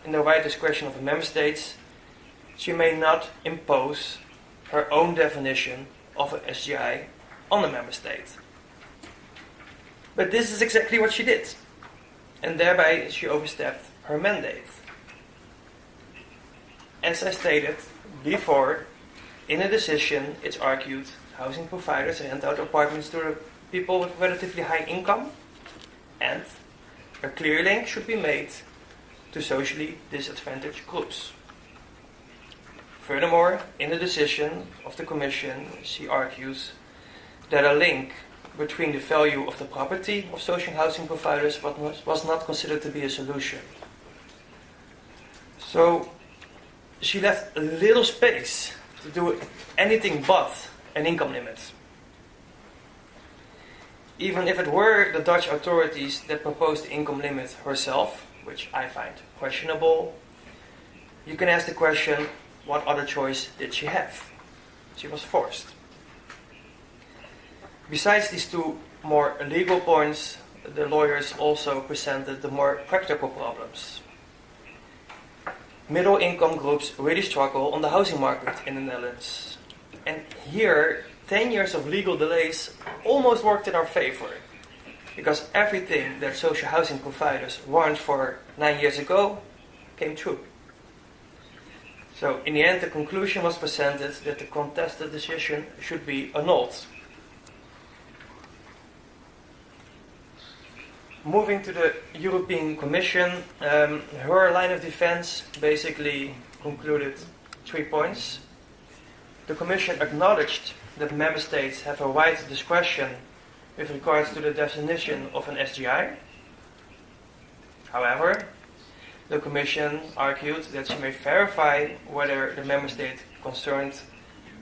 in the right discretion of the member states, she may not impose her own definition of an SGI on the member state. But this is exactly what she did, and thereby she overstepped her mandate. As I stated before, in a decision it's argued housing providers rent out apartments to people with relatively high income, and a clear link should be made to socially disadvantaged groups. Furthermore, in the decision of the Commission, she argues that a link between the value of the property of social housing providers was not considered to be a solution. So she left a little space to do anything but an income limit. Even if it were the Dutch authorities that proposed the income limit herself, which I find questionable, you can ask the question, what other choice did she have? She was forced. Besides these two more legal points, the lawyers also presented the more practical problems. Middle income groups really struggle on the housing market in the Netherlands. And here, 10 years of legal delays almost worked in our favor, because everything that social housing providers warned for 9 years ago came true. So in the end, the conclusion was presented that the contested decision should be annulled. Moving to the European Commission, her line of defense basically concluded 3 points. The Commission acknowledged that member states have a wide discretion with regards to the definition of an SGI. However, the Commission argued that she may verify whether the member state concerned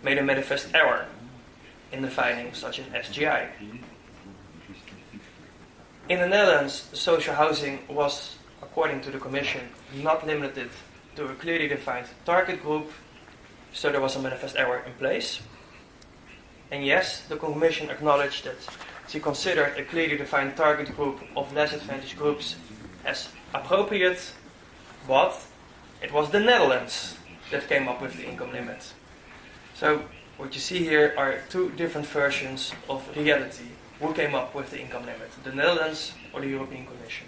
made a manifest error in defining such an SGI. In the Netherlands, social housing was, according to the Commission, not limited to a clearly defined target group, so there was a manifest error in place. And yes, the Commission acknowledged that she considered a clearly defined target group of less advantaged groups as appropriate, but it was the Netherlands that came up with the income limit. So what you see here are two different versions of reality. Who came up with the income limit, the Netherlands or the European Commission?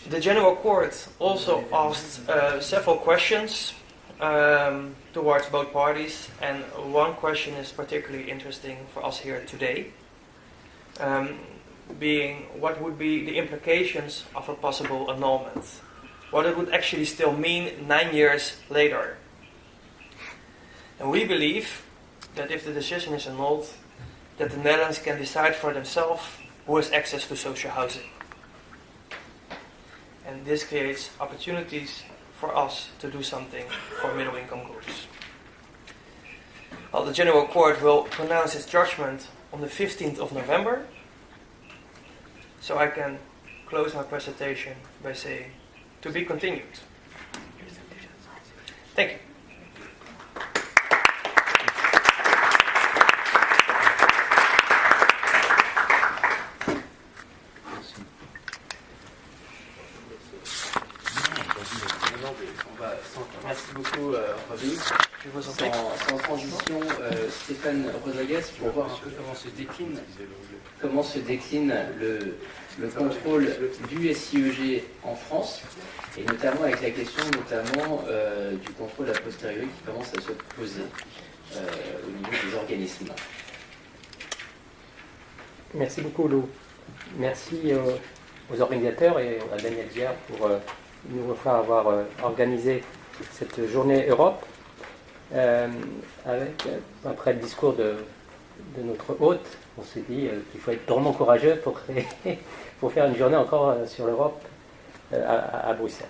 The General Court also asked several questions towards both parties, and one question is particularly interesting for us here today, being what would be the implications of a possible annulment, what it would actually still mean 9 years later. And we believe that if the decision is annulled, that the Netherlands can decide for themselves who has access to social housing. And this creates opportunities for us to do something for middle income groups. Well, the General Court will pronounce its judgment on the 15th of November. So I can close my presentation by saying, to be continued. Thank you. Merci beaucoup, Robin. Sans transition, Stéphane Rodriguez, pour voir un peu comment se décline le contrôle du SIEG en France, et notamment avec la question du contrôle a posteriori qui commence à se poser au niveau des organismes. Merci beaucoup, Lou. Merci aux organisateurs et à Daniel Giard pour nous avoir organisé cette journée Europe. Après le discours de notre hôte, on s'est dit qu'il faut être vraiment courageux pour faire une journée encore sur l'Europe à Bruxelles.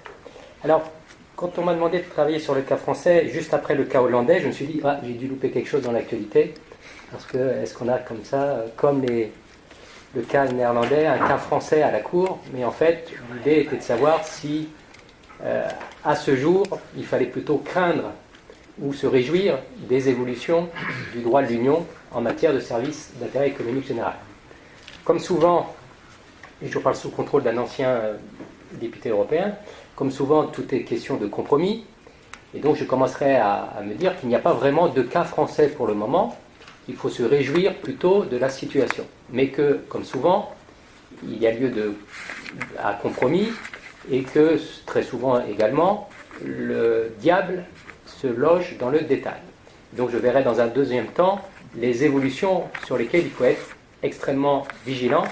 Alors, quand on m'a demandé de travailler sur le cas français, juste après le cas hollandais, je me suis dit, j'ai dû louper quelque chose dans l'actualité, parce que est-ce qu'on a comme ça, comme le cas néerlandais, un cas français à la Cour, mais en fait, l'idée était de savoir si, à ce jour, il fallait plutôt craindre ou se réjouir des évolutions du droit de l'Union en matière de services d'intérêt économique général. comme souvent, et je parle sous contrôle d'un ancien député européen, comme souvent, tout est question de compromis. Et donc je commencerai à me dire qu'il n'y a pas vraiment de cas français pour le moment. Il faut se réjouir plutôt de la situation. Mais que, comme souvent, il y a lieu à compromis et que, très souvent également, le diable se loge dans le détail. Donc je verrai dans un deuxième temps les évolutions sur lesquelles il faut être extrêmement vigilant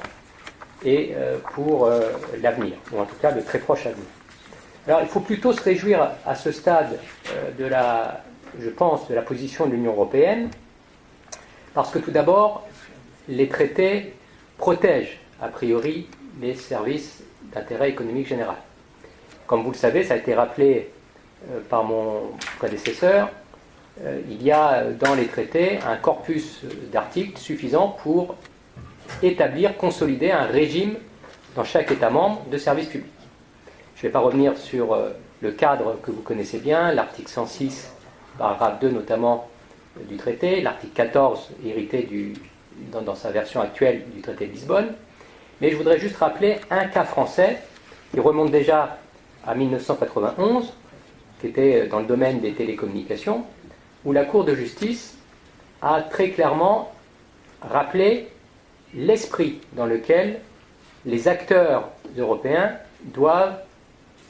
et pour l'avenir, ou en tout cas le très proche avenir. Alors il faut plutôt se réjouir à ce stade je pense, de la position de l'Union européenne, parce que tout d'abord, les traités protègent a priori les services d'intérêt économique général. Comme vous le savez, ça a été rappelé par mon prédécesseur, il y a dans les traités un corpus d'articles suffisant pour établir, consolider un régime dans chaque État membre de services publics. Je ne vais pas revenir sur le cadre que vous connaissez bien, l'article 106, paragraphe 2 notamment du traité, l'article 14 hérité dans sa version actuelle du traité de Lisbonne, mais je voudrais juste rappeler un cas français qui remonte déjà à 1991, qui était dans le domaine des télécommunications, où la Cour de justice a très clairement rappelé l'esprit dans lequel les acteurs européens doivent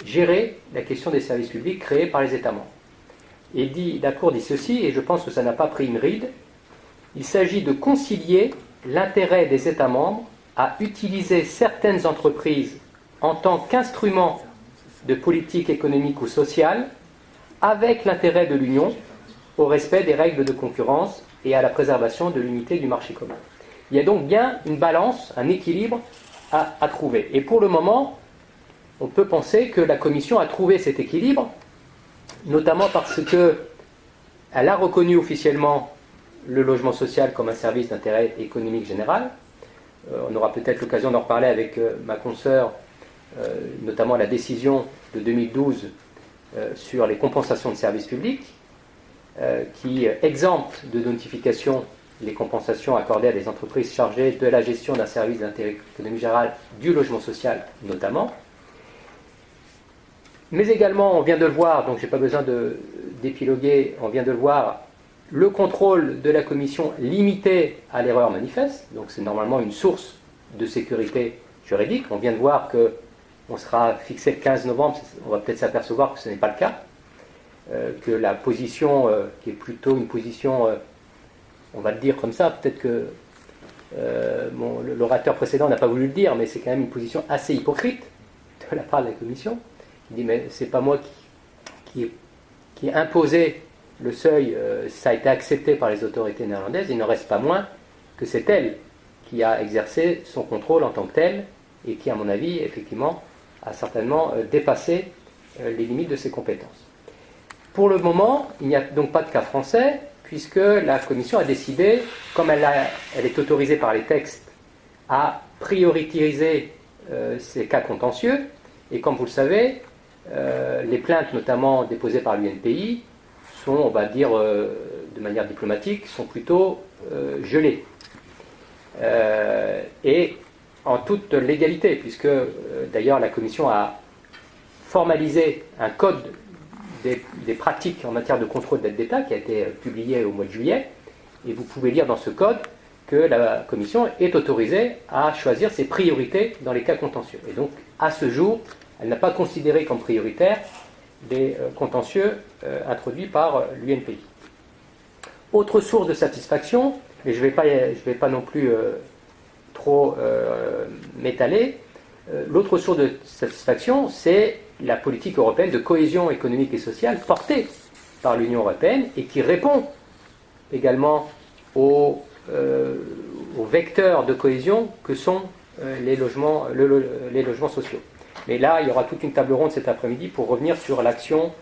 gérer la question des services publics créés par les États membres. Et la Cour dit ceci, et je pense que ça n'a pas pris une ride, il s'agit de concilier l'intérêt des États membres à utiliser certaines entreprises en tant qu'instrument de politique économique ou sociale avec l'intérêt de l'Union au respect des règles de concurrence et à la préservation de l'unité du marché commun. Il y a donc bien une balance, un équilibre à trouver. Et pour le moment, on peut penser que la Commission a trouvé cet équilibre, notamment parce qu'elle a reconnu officiellement le logement social comme un service d'intérêt économique général. On aura peut-être l'occasion d'en reparler avec ma consoeur, notamment la décision de 2012 sur les compensations de services publics, qui exempte de notification les compensations accordées à des entreprises chargées de la gestion d'un service d'intérêt économique général, du logement social notamment. Mais également, on vient de le voir, donc je n'ai pas besoin d'épiloguer, on vient de le voir, le contrôle de la Commission limité à l'erreur manifeste, donc c'est normalement une source de sécurité juridique. On vient de voir qu'on sera fixé le 15 novembre, on va peut-être s'apercevoir que ce n'est pas le cas, que la position, qui est plutôt une position, on va le dire comme ça, peut-être que l'orateur précédent n'a pas voulu le dire, mais c'est quand même une position assez hypocrite de la part de la Commission. Il dit, mais c'est pas moi qui ai imposé le seuil, ça a été accepté par les autorités néerlandaises, il n'en reste pas moins que c'est elle qui a exercé son contrôle en tant que telle et qui, à mon avis, effectivement, a certainement dépassé les limites de ses compétences. Pour le moment, il n'y a donc pas de cas français, puisque la Commission a décidé, comme elle est autorisée par les textes, à prioriser ces cas contentieux, et comme vous le savez, les plaintes notamment déposées par l'UNPI sont, on va dire de manière diplomatique, sont plutôt gelées. Et en toute légalité, puisque d'ailleurs la Commission a formalisé un code des pratiques en matière de contrôle d'aide d'État qui a été publié au mois de juillet, et vous pouvez lire dans ce code que la Commission est autorisée à choisir ses priorités dans les cas contentieux. Et donc, à ce jour, elle n'a pas considéré comme prioritaire des contentieux introduits par l'UNPI. Autre source de satisfaction, mais je ne vais pas non plus trop m'étaler, l'autre source de satisfaction, c'est la politique européenne de cohésion économique et sociale portée par l'Union européenne et qui répond également aux vecteurs de cohésion que sont les logements sociaux. Mais là, il y aura toute une table ronde cet après-midi pour revenir sur l'action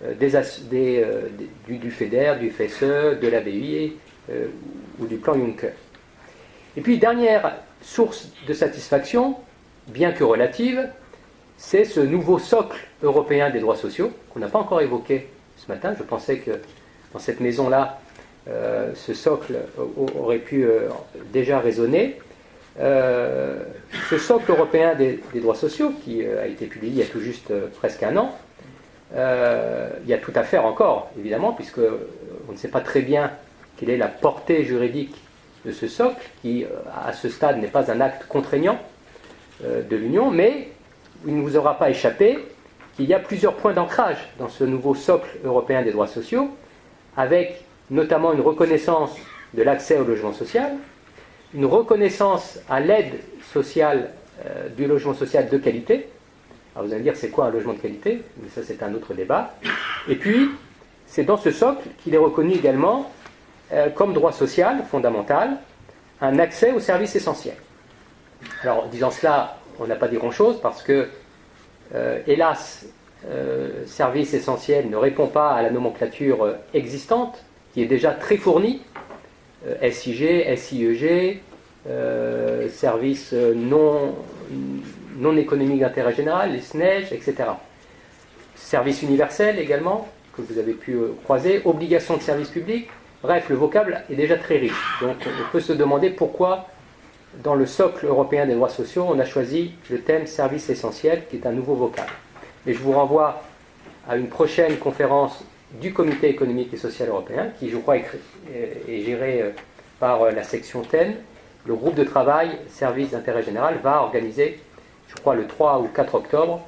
du FEDER, du FSE, de la BEI ou du plan Juncker. Et puis, dernière source de satisfaction, bien que relative, c'est ce nouveau socle européen des droits sociaux qu'on n'a pas encore évoqué ce matin. Je pensais que dans cette maison-là, ce socle aurait pu déjà résonner. ce socle européen des droits sociaux, qui a été publié il y a tout juste presque un an, il y a tout à faire encore, évidemment, puisqu'on ne sait pas très bien quelle est la portée juridique de ce socle, qui, à ce stade, n'est pas un acte contraignant de l'Union, mais il ne vous aura pas échappé qu'il y a plusieurs points d'ancrage dans ce nouveau socle européen des droits sociaux, avec notamment une reconnaissance de l'accès au logement social, une reconnaissance à l'aide sociale du logement social de qualité. Alors vous allez me dire, c'est quoi un logement de qualité? Mais ça, c'est un autre débat. Et puis, c'est dans ce socle qu'il est reconnu également comme droit social fondamental, un accès aux services essentiels. Alors, en disant cela, on n'a pas dit grand-chose parce que, hélas, service essentiel ne répond pas à la nomenclature existante, qui est déjà très fournie, SIG, SIEG, services non économiques d'intérêt général, les SNEG, etc. Service universel également, que vous avez pu croiser, obligation de service public, bref, le vocable est déjà très riche. Donc on peut se demander pourquoi, dans le socle européen des droits sociaux, on a choisi le thème service essentiel, qui est un nouveau vocable. Et je vous renvoie à une prochaine conférence du Comité économique et social européen, qui, je crois, est gérée par la section TEN. Le groupe de travail service d'intérêt général va organiser, je crois, le 3 ou 4 octobre,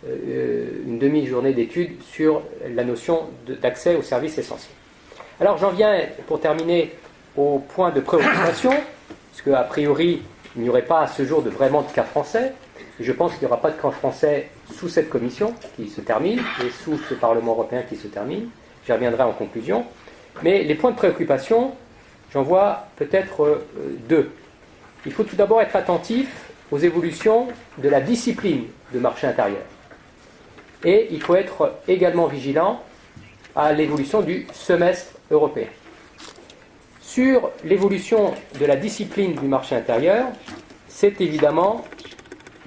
une demi-journée d'études sur la notion d'accès aux services essentiels. Alors j'en viens, pour terminer, au point de préoccupation, parce qu'a priori, il n'y aurait pas à ce jour vraiment de cas français. Je pense qu'il n'y aura pas de cas français sous cette commission qui se termine, et sous ce Parlement européen qui se termine. J'y reviendrai en conclusion. Mais les points de préoccupation, j'en vois peut-être deux. Il faut tout d'abord être attentif aux évolutions de la discipline de marché intérieur. Et il faut être également vigilant à l'évolution du semestre européen. Sur l'évolution de la discipline du marché intérieur, c'est évidemment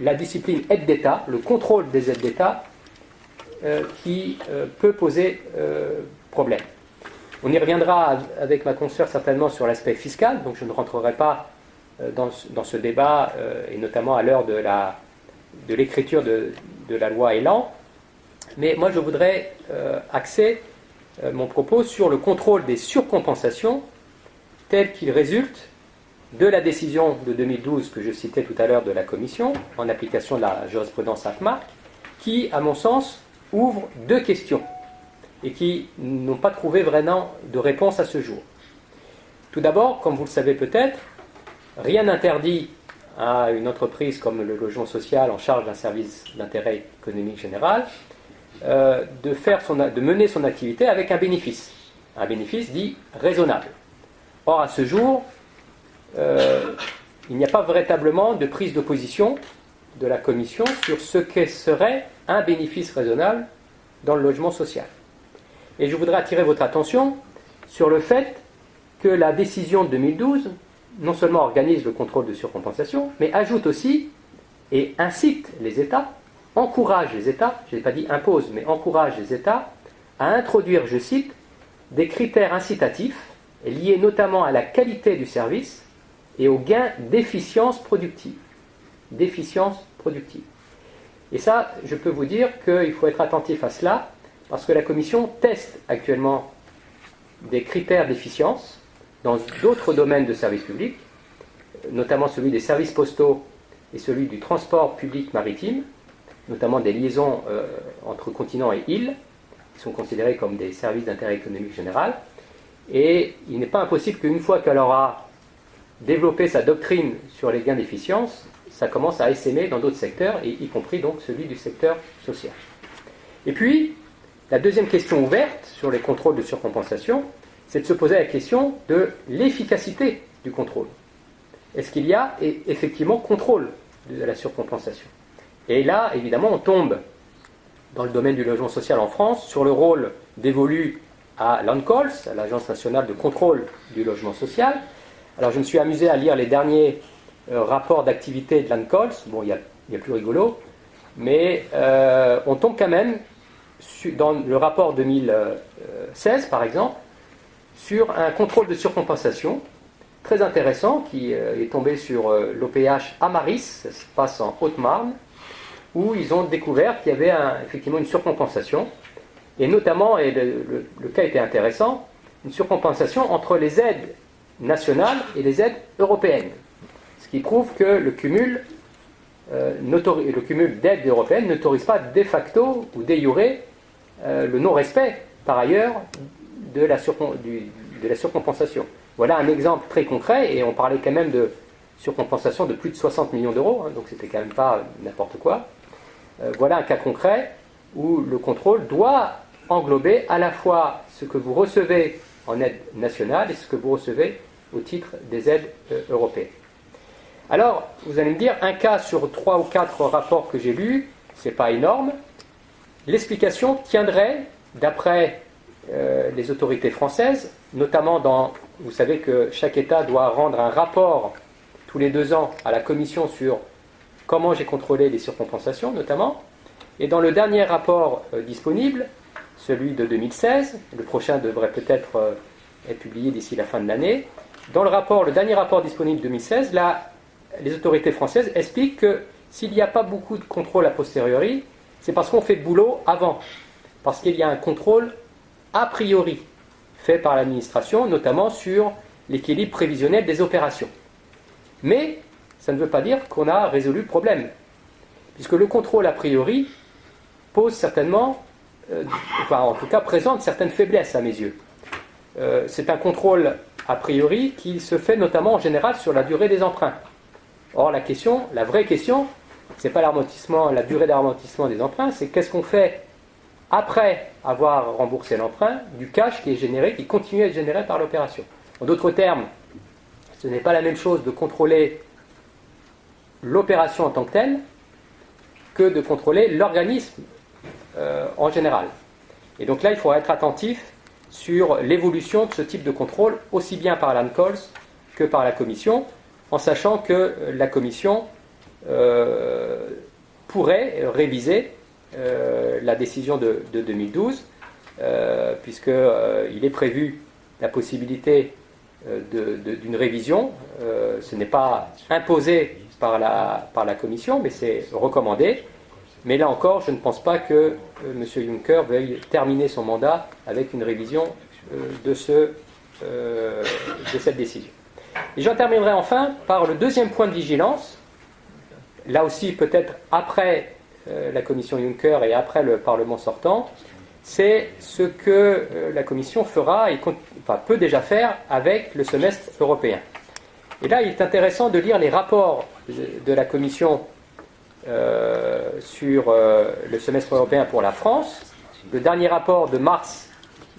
la discipline aide d'État, le contrôle des aides d'État, qui peut poser problème. On y reviendra avec ma consoeur certainement sur l'aspect fiscal, donc je ne rentrerai pas dans ce débat, et notamment à l'heure de l'écriture de la loi Elan. Mais moi je voudrais axer mon propos sur le contrôle des surcompensations tel qu'il résulte de la décision de 2012 que je citais tout à l'heure de la Commission, en application de la jurisprudence Atmark, qui, à mon sens, ouvre deux questions et qui n'ont pas trouvé vraiment de réponse à ce jour. Tout d'abord, comme vous le savez peut-être, rien n'interdit à une entreprise comme le logement social en charge d'un service d'intérêt économique général de mener son activité avec un bénéfice dit raisonnable. Or, à ce jour, il n'y a pas véritablement de prise de position de la Commission sur ce que serait un bénéfice raisonnable dans le logement social. Et je voudrais attirer votre attention sur le fait que la décision de 2012 non seulement organise le contrôle de surcompensation, mais ajoute aussi et incite les États, encourage les États, je n'ai pas dit impose, mais encourage les États à introduire, je cite, des critères incitatifs liés notamment à la qualité du service et au gain d'efficience productive. Et ça, je peux vous dire qu'il faut être attentif à cela, parce que la Commission teste actuellement des critères d'efficience dans d'autres domaines de services publics, notamment celui des services postaux et celui du transport public maritime, notamment des liaisons entre continents et îles, qui sont considérés comme des services d'intérêt économique général. Et il n'est pas impossible qu'une fois qu'elle aura développé sa doctrine sur les gains d'efficience, ça commence à essaimer dans d'autres secteurs, et y compris donc celui du secteur social. Et puis, la deuxième question ouverte sur les contrôles de surcompensation, c'est de se poser la question de l'efficacité du contrôle. Est-ce qu'il y a effectivement contrôle de la surcompensation? Et là, évidemment, on tombe dans le domaine du logement social en France sur le rôle dévolu à l'ANCOLS, à l'Agence nationale de contrôle du logement social. Alors je me suis amusé à lire les derniers rapports d'activité de l'ANCOLS. Bon, il y a plus rigolo, mais on tombe quand même, dans le rapport 2016 par exemple, sur un contrôle de surcompensation très intéressant qui est tombé sur l'OPH Amaris, ça se passe en Haute-Marne, où ils ont découvert qu'il y avait effectivement une surcompensation, et notamment, et le cas était intéressant, une surcompensation entre les aides nationales et les aides européennes. Ce qui prouve que le cumul d'aides européennes n'autorise pas de facto ou de jure le non-respect, par ailleurs, de la surcompensation. Voilà un exemple très concret, et on parlait quand même de surcompensation de plus de 60 millions d'euros, donc c'était quand même pas n'importe quoi. Voilà un cas concret où le contrôle doit englober à la fois ce que vous recevez en aide nationale et ce que vous recevez au titre des aides européennes. Alors, vous allez me dire, un cas sur 3 ou 4 rapports que j'ai lus, c'est pas énorme. L'explication tiendrait, d'après les autorités françaises, notamment vous savez que chaque État doit rendre un rapport tous les 2 ans à la Commission sur comment j'ai contrôlé les surcompensations, notamment. Et dans le dernier rapport disponible, celui de 2016, le prochain devrait peut-être être publié d'ici la fin de l'année, dans le dernier rapport disponible 2016, là, les autorités françaises expliquent que s'il n'y a pas beaucoup de contrôle a posteriori, c'est parce qu'on fait le boulot avant, parce qu'il y a un contrôle a priori fait par l'administration, notamment sur l'équilibre prévisionnel des opérations. Mais ça ne veut pas dire qu'on a résolu le problème, puisque le contrôle a priori pose certainement, en tout cas présente certaines faiblesses à mes yeux. C'est un contrôle a priori qui se fait notamment en général sur la durée des emprunts. Or la vraie question, c'est pas la durée d'amortissement des emprunts, c'est qu'est-ce qu'on fait après avoir remboursé l'emprunt du cash qui continue à être généré par l'opération. En d'autres termes, ce n'est pas la même chose de contrôler l'opération en tant que telle que de contrôler l'organisme en général. Et donc là, il faudra être attentif sur l'évolution de ce type de contrôle, aussi bien par l'ANCOLS que par la Commission, en sachant que la Commission pourrait réviser la décision de 2012, puisqu'il est prévu la possibilité d'une révision. Ce n'est pas imposé par la Commission, mais c'est recommandé. Mais là encore, je ne pense pas que M. Juncker veuille terminer son mandat avec une révision de cette décision. Et j'en terminerai enfin par le deuxième point de vigilance, là aussi peut-être après la Commission Juncker et après le Parlement sortant, c'est ce que la Commission fera et peut déjà faire avec le semestre européen. Et là, il est intéressant de lire les rapports de la Commission sur le semestre européen pour la France. Le dernier rapport de mars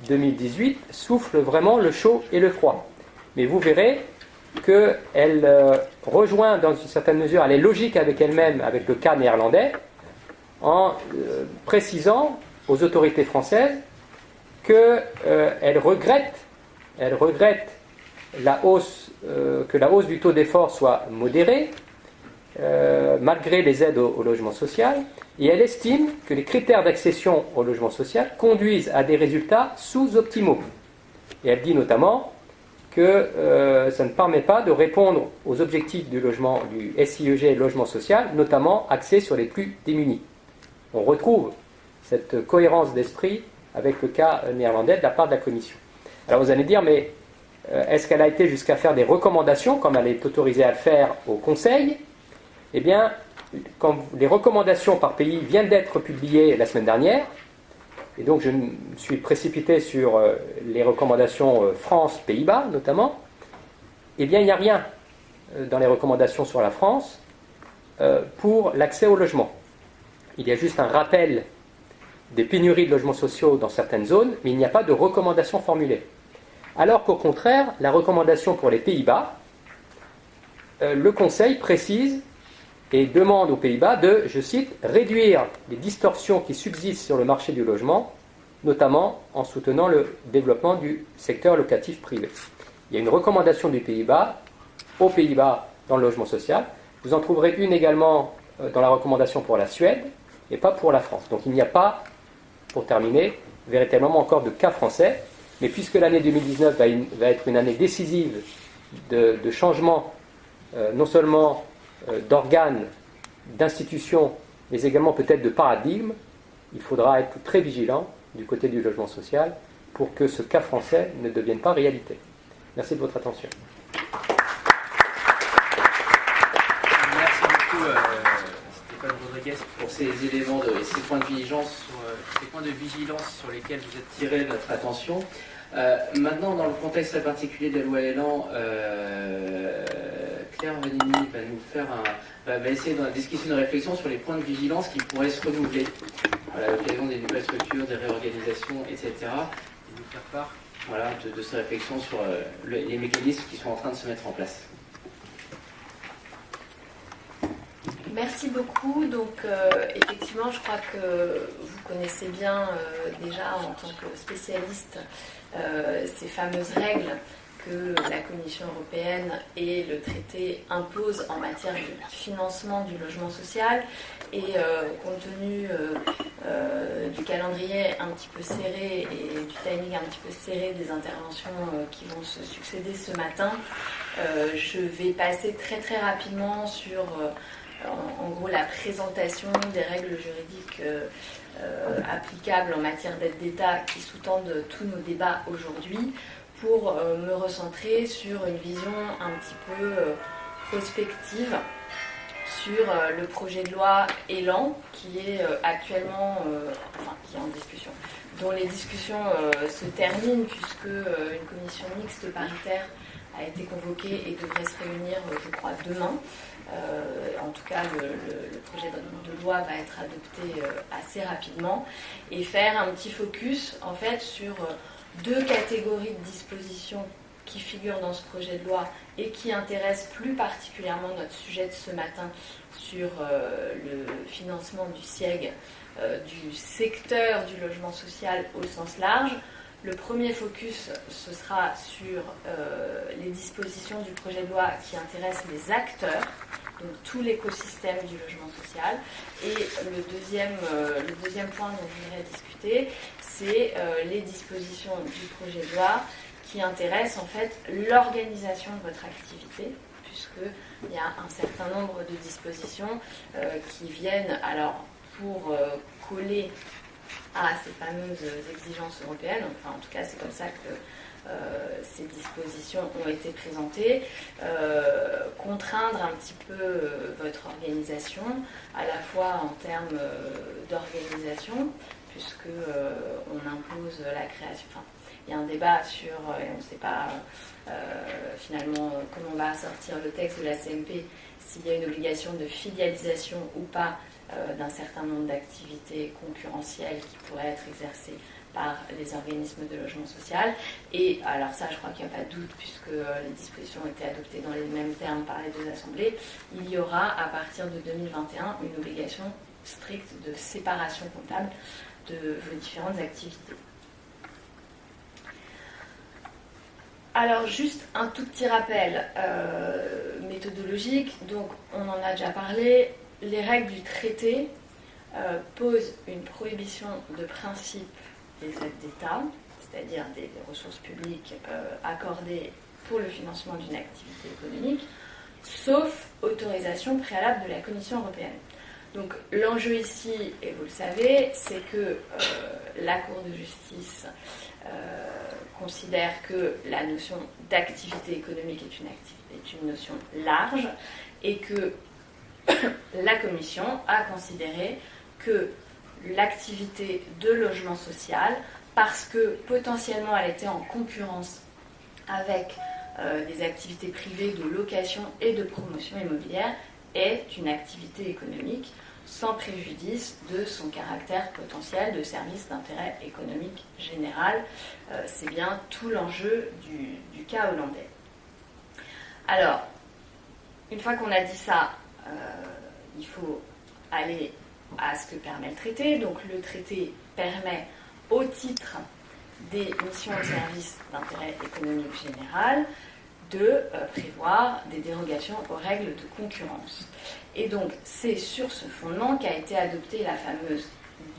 2018 souffle vraiment le chaud et le froid. Mais vous verrez qu'elle rejoint dans une certaine mesure, elle est logique avec elle-même, avec le cas néerlandais, en précisant aux autorités françaises qu'elle regrette que la hausse du taux d'effort soit modérée, malgré les aides au logement social, et elle estime que les critères d'accession au logement social conduisent à des résultats sous-optimaux. Et elle dit notamment que ça ne permet pas de répondre aux objectifs du SIEG logement social, notamment axés sur les plus démunis. On retrouve cette cohérence d'esprit avec le cas néerlandais de la part de la Commission. Alors vous allez dire, mais est-ce qu'elle a été jusqu'à faire des recommandations, comme elle est autorisée à le faire au Conseil ? Eh bien, quand les recommandations par pays viennent d'être publiées la semaine dernière, et donc je me suis précipité sur les recommandations France-Pays-Bas notamment, eh bien il n'y a rien dans les recommandations sur la France pour l'accès au logement. Il y a juste un rappel des pénuries de logements sociaux dans certaines zones, mais il n'y a pas de recommandation formulée. Alors qu'au contraire, la recommandation pour les Pays-Bas, le Conseil précise et demande aux Pays-Bas de, je cite, réduire les distorsions qui subsistent sur le marché du logement, notamment en soutenant le développement du secteur locatif privé. Il y a une recommandation du Pays-Bas, aux Pays-Bas dans le logement social. Vous en trouverez une également dans la recommandation pour la Suède et pas pour la France. Donc il n'y a pas, pour terminer, véritablement encore de cas français, mais puisque l'année 2019 va être une année décisive de changement, non seulement d'organes, d'institutions, mais également peut-être de paradigme, il faudra être très vigilant du côté du logement social pour que ce cas français ne devienne pas réalité. Merci de votre attention. Merci beaucoup Stéphane Rodriguez pour ces éléments et ces points de vigilance sur lesquels vous attirez notre attention. Maintenant, dans le contexte très particulier de la loi Elan, Claire Vanini va essayer d'esquisser une réflexion sur les points de vigilance qui pourraient se renouveler à l'occasion des nouvelles structures, des réorganisations, etc. Et nous faire part de ces réflexions sur les mécanismes qui sont en train de se mettre en place. Merci beaucoup. Donc, effectivement, je crois que vous connaissez bien déjà en tant que spécialiste ces fameuses règles que la Commission européenne et le traité imposent en matière de financement du logement social. Et compte tenu du calendrier un petit peu serré et du timing un petit peu serré des interventions qui vont se succéder ce matin, je vais passer très très rapidement sur en gros la présentation des règles juridiques applicables en matière d'aide d'État qui sous-tendent tous nos débats aujourd'hui, pour me recentrer sur une vision un petit peu prospective sur le projet de loi Elan qui est actuellement qui est en discussion, dont les discussions se terminent puisque une commission mixte paritaire a été convoquée et devrait se réunir, je crois, demain. En tout cas, le projet de loi va être adopté assez rapidement et faire un petit focus en fait sur deux catégories de dispositions qui figurent dans ce projet de loi et qui intéressent plus particulièrement notre sujet de ce matin sur le financement du SIEG, du secteur du logement social au sens large. Le premier focus, ce sera sur les dispositions du projet de loi qui intéressent les acteurs, donc tout l'écosystème du logement social. Et le deuxième point dont je voudrais discuter, c'est les dispositions du projet de loi qui intéressent en fait l'organisation de votre activité, puisqu'il y a un certain nombre de dispositions qui viennent alors pour coller à ces fameuses exigences européennes. Enfin, en tout cas, c'est comme ça que ces dispositions ont été présentées. Contraindre un petit peu votre organisation, à la fois en termes d'organisation, puisque on impose la création. Enfin, il y a un débat sur, et on ne sait pas finalement comment va sortir le texte de la CMP, s'il y a une obligation de filialisation ou pas d'un certain nombre d'activités concurrentielles qui pourraient être exercées par les organismes de logement social. Et alors ça, je crois qu'il n'y a pas de doute, puisque les dispositions ont été adoptées dans les mêmes termes par les deux assemblées, il y aura à partir de 2021 une obligation stricte de séparation comptable de vos différentes activités. Alors juste un tout petit rappel méthodologique, donc on en a déjà parlé. Les règles du traité posent une prohibition de principe des aides d'État, c'est-à-dire des ressources publiques accordées pour le financement d'une activité économique, sauf autorisation préalable de la Commission européenne. Donc l'enjeu ici, et vous le savez, c'est que la Cour de justice considère que la notion d'activité économique est une notion large et que la Commission a considéré que l'activité de logement social, parce que potentiellement elle était en concurrence avec des activités privées de location et de promotion immobilière, est une activité économique sans préjudice de son caractère potentiel de service d'intérêt économique général. C'est bien tout l'enjeu du cas hollandais. Alors, une fois qu'on a dit ça, il faut aller à ce que permet le traité. Donc le traité permet, au titre des missions et services d'intérêt économique général, de prévoir des dérogations aux règles de concurrence. Et donc c'est sur ce fondement qu'a été adoptée la fameuse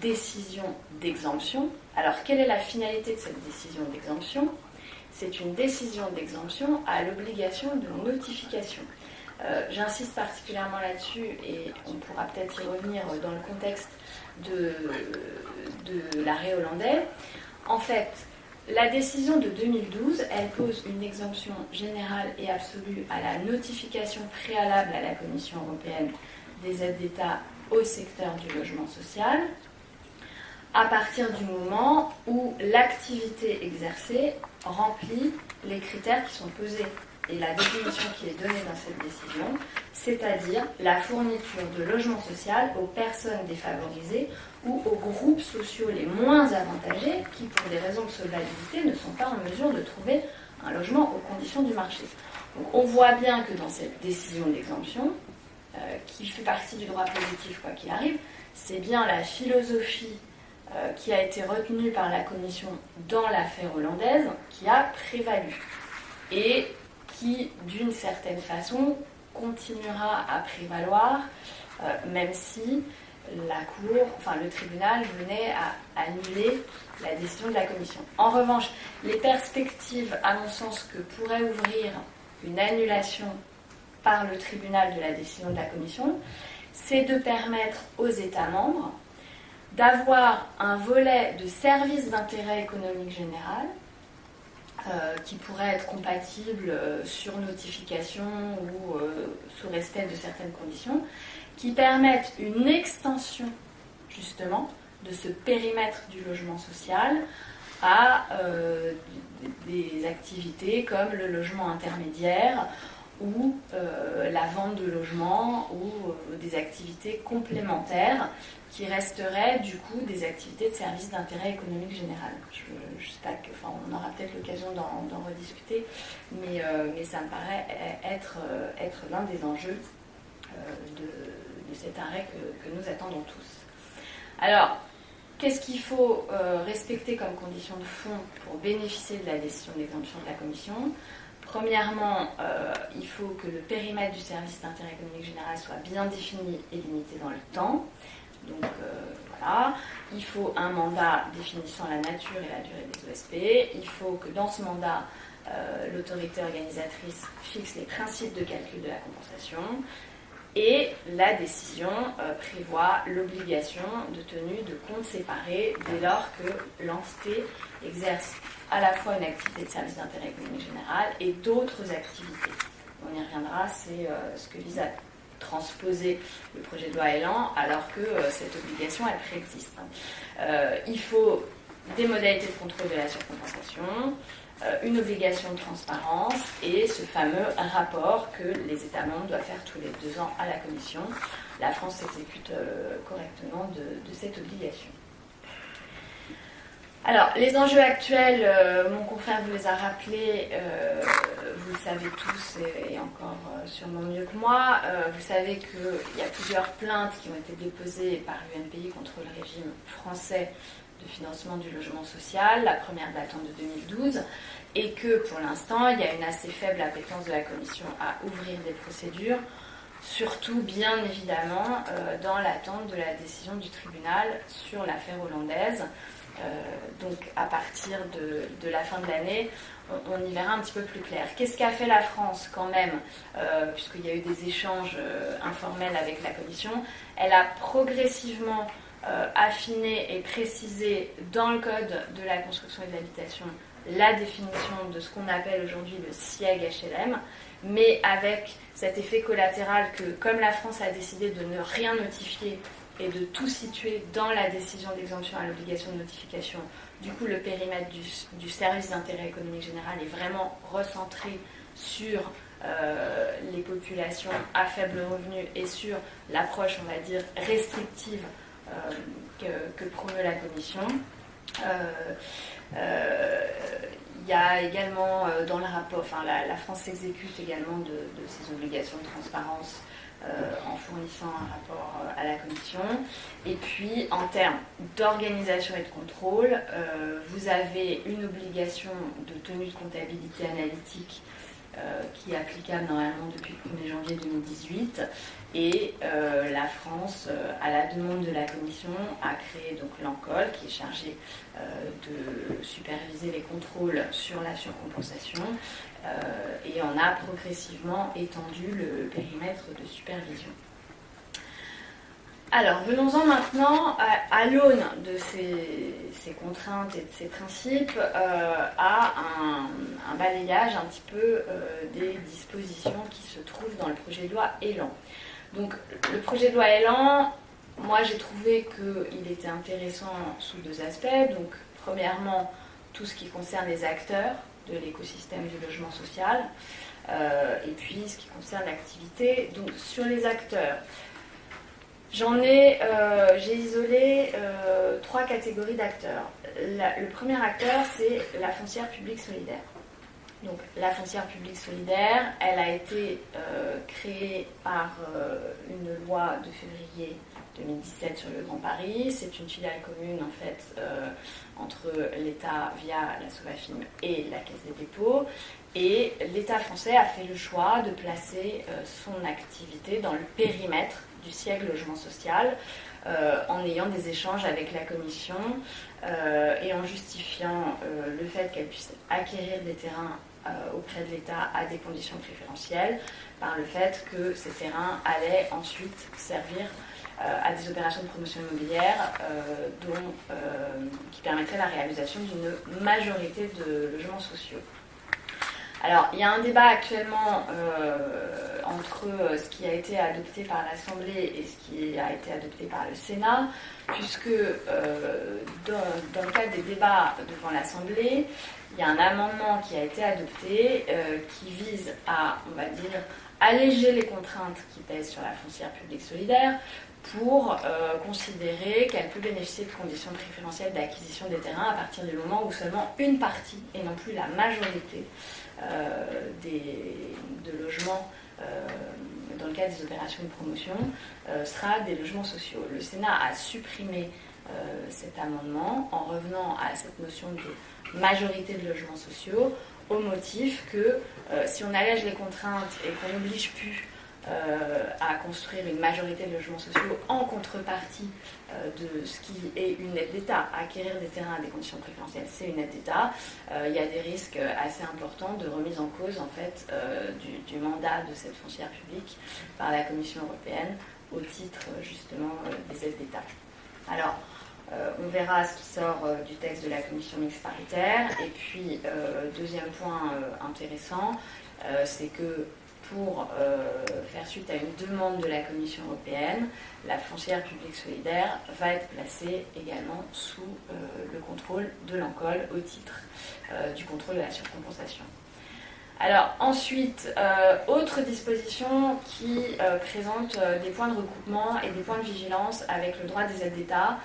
décision d'exemption. Alors quelle est la finalité de cette décision d'exemption ? c'est une décision d'exemption à l'obligation de notification. J'insiste particulièrement là-dessus et on pourra peut-être y revenir dans le contexte de l'arrêt hollandais. En fait, la décision de 2012, elle pose une exemption générale et absolue à la notification préalable à la Commission européenne des aides d'État au secteur du logement social, à partir du moment où l'activité exercée remplit les critères qui sont posés et la définition qui est donnée dans cette décision, c'est-à-dire la fourniture de logement social aux personnes défavorisées ou aux groupes sociaux les moins avantagés qui, pour des raisons de solvabilité, ne sont pas en mesure de trouver un logement aux conditions du marché. Donc, on voit bien que dans cette décision d'exemption, qui fait partie du droit positif quoi qu'il arrive, c'est bien la philosophie qui a été retenue par la Commission dans l'affaire hollandaise qui a prévalu et qui, d'une certaine façon, continuera à prévaloir, même si le tribunal venait à annuler la décision de la Commission. En revanche, les perspectives, à mon sens, que pourrait ouvrir une annulation par le tribunal de la décision de la Commission, c'est de permettre aux États membres d'avoir un volet de service d'intérêt économique général qui pourrait être compatible sur notification ou sous respect de certaines conditions, qui permettent une extension justement de ce périmètre du logement social à des activités comme le logement intermédiaire ou la vente de logements ou des activités complémentaires qui resteraient du coup des activités de service d'intérêt économique général. Je sais pas on aura peut-être l'occasion d'en rediscuter, mais ça me paraît être l'un des enjeux de cet arrêt que nous attendons tous. Alors, qu'est-ce qu'il faut respecter comme condition de fond pour bénéficier de la décision d'exemption de la Commission ? Premièrement, il faut que le périmètre du service d'intérêt économique général soit bien défini et limité dans le temps. Donc voilà, il faut un mandat définissant la nature et la durée des OSP. Il faut que dans ce mandat, l'autorité organisatrice fixe les principes de calcul de la compensation. Et la décision prévoit l'obligation de tenue de comptes séparés dès lors que l'entité exerce à la fois une activité de service d'intérêt économique général et d'autres activités. On y reviendra, c'est ce que vise à transposer le projet de loi Elan, alors que cette obligation, elle préexiste. Il faut des modalités de contrôle de la surcompensation, une obligation de transparence et ce fameux rapport que les États membres doivent faire tous les 2 ans à la Commission. La France s'exécute correctement de cette obligation. Alors, les enjeux actuels, mon confrère vous les a rappelés, vous le savez tous et encore sûrement mieux que moi. Vous savez qu'il y a plusieurs plaintes qui ont été déposées par l'UNPI contre le régime français de financement du logement social, la première datant de 2012, et que pour l'instant, il y a une assez faible appétence de la Commission à ouvrir des procédures, surtout bien évidemment dans l'attente de la décision du tribunal sur l'affaire hollandaise. Donc à partir de la fin de l'année, on y verra un petit peu plus clair. Qu'est-ce qu'a fait la France quand même, puisqu'il y a eu des échanges informels avec la Commission? Elle a progressivement affiné et précisé dans le Code de la construction et de l'habitation la définition de ce qu'on appelle aujourd'hui le SIEG HLM, mais avec cet effet collatéral que, comme la France a décidé de ne rien notifier et de tout situer dans la décision d'exemption à l'obligation de notification, du coup le périmètre du service d'intérêt économique général est vraiment recentré sur les populations à faible revenu et sur l'approche, on va dire, restrictive que promeut la Commission. Il y a également dans le rapport, la France s'exécute également de ses obligations de transparence en fournissant un rapport à la Commission. Et puis, en termes d'organisation et de contrôle, vous avez une obligation de tenue de comptabilité analytique qui est applicable normalement depuis le 1er janvier 2018. Et la France, à la demande de la Commission, a créé donc l'ANCOL, qui est chargé de superviser les contrôles sur la surcompensation, et en a progressivement étendu le périmètre de supervision. Alors, venons-en maintenant, à l'aune de ces contraintes et de ces principes, à un balayage un petit peu des dispositions qui se trouvent dans le projet de loi Elan. Donc, le projet de loi Elan, moi j'ai trouvé qu'il était intéressant sous deux aspects. Donc, premièrement, tout ce qui concerne les acteurs de l'écosystème du logement social, et puis ce qui concerne l'activité. Donc, sur les acteurs, j'ai isolé trois catégories d'acteurs. Le premier acteur, c'est la foncière publique solidaire. Donc, la foncière publique solidaire, elle a été créée par une loi de février 2017 sur le Grand Paris. C'est une filiale commune, en fait, entre l'État via la Sovafim et la Caisse des dépôts. Et l'État français a fait le choix de placer son activité dans le périmètre du siècle logement social, en ayant des échanges avec la Commission et en justifiant le fait qu'elle puisse acquérir des terrains auprès de l'État à des conditions préférentielles, par le fait que ces terrains allaient ensuite servir à des opérations de promotion immobilière qui permettraient la réalisation d'une majorité de logements sociaux. Alors, il y a un débat actuellement entre ce qui a été adopté par l'Assemblée et ce qui a été adopté par le Sénat, puisque dans le cadre des débats devant l'Assemblée, il y a un amendement qui a été adopté qui vise à, on va dire, alléger les contraintes qui pèsent sur la foncière publique solidaire pour considérer qu'elle peut bénéficier de conditions préférentielles d'acquisition des terrains à partir du moment où seulement une partie, et non plus la majorité, de logements dans le cadre des opérations de promotion sera des logements sociaux. Le Sénat a supprimé cet amendement en revenant à cette notion de majorité de logements sociaux au motif que si on allège les contraintes et qu'on n'oblige plus à construire une majorité de logements sociaux en contrepartie de ce qui est une aide d'État. Acquérir des terrains à des conditions préférentielles, c'est une aide d'État. Il y a des risques assez importants de remise en cause en fait, du mandat de cette foncière publique par la Commission européenne au titre justement des aides d'État. Alors, on verra ce qui sort du texte de la commission mixte paritaire. Et puis, deuxième point intéressant, c'est que pour faire suite à une demande de la Commission européenne, la foncière publique solidaire va être placée également sous le contrôle de l'ANCOL au titre du contrôle de la surcompensation. Alors ensuite, autre disposition qui présente des points de recoupement et des points de vigilance avec le droit des aides d'État.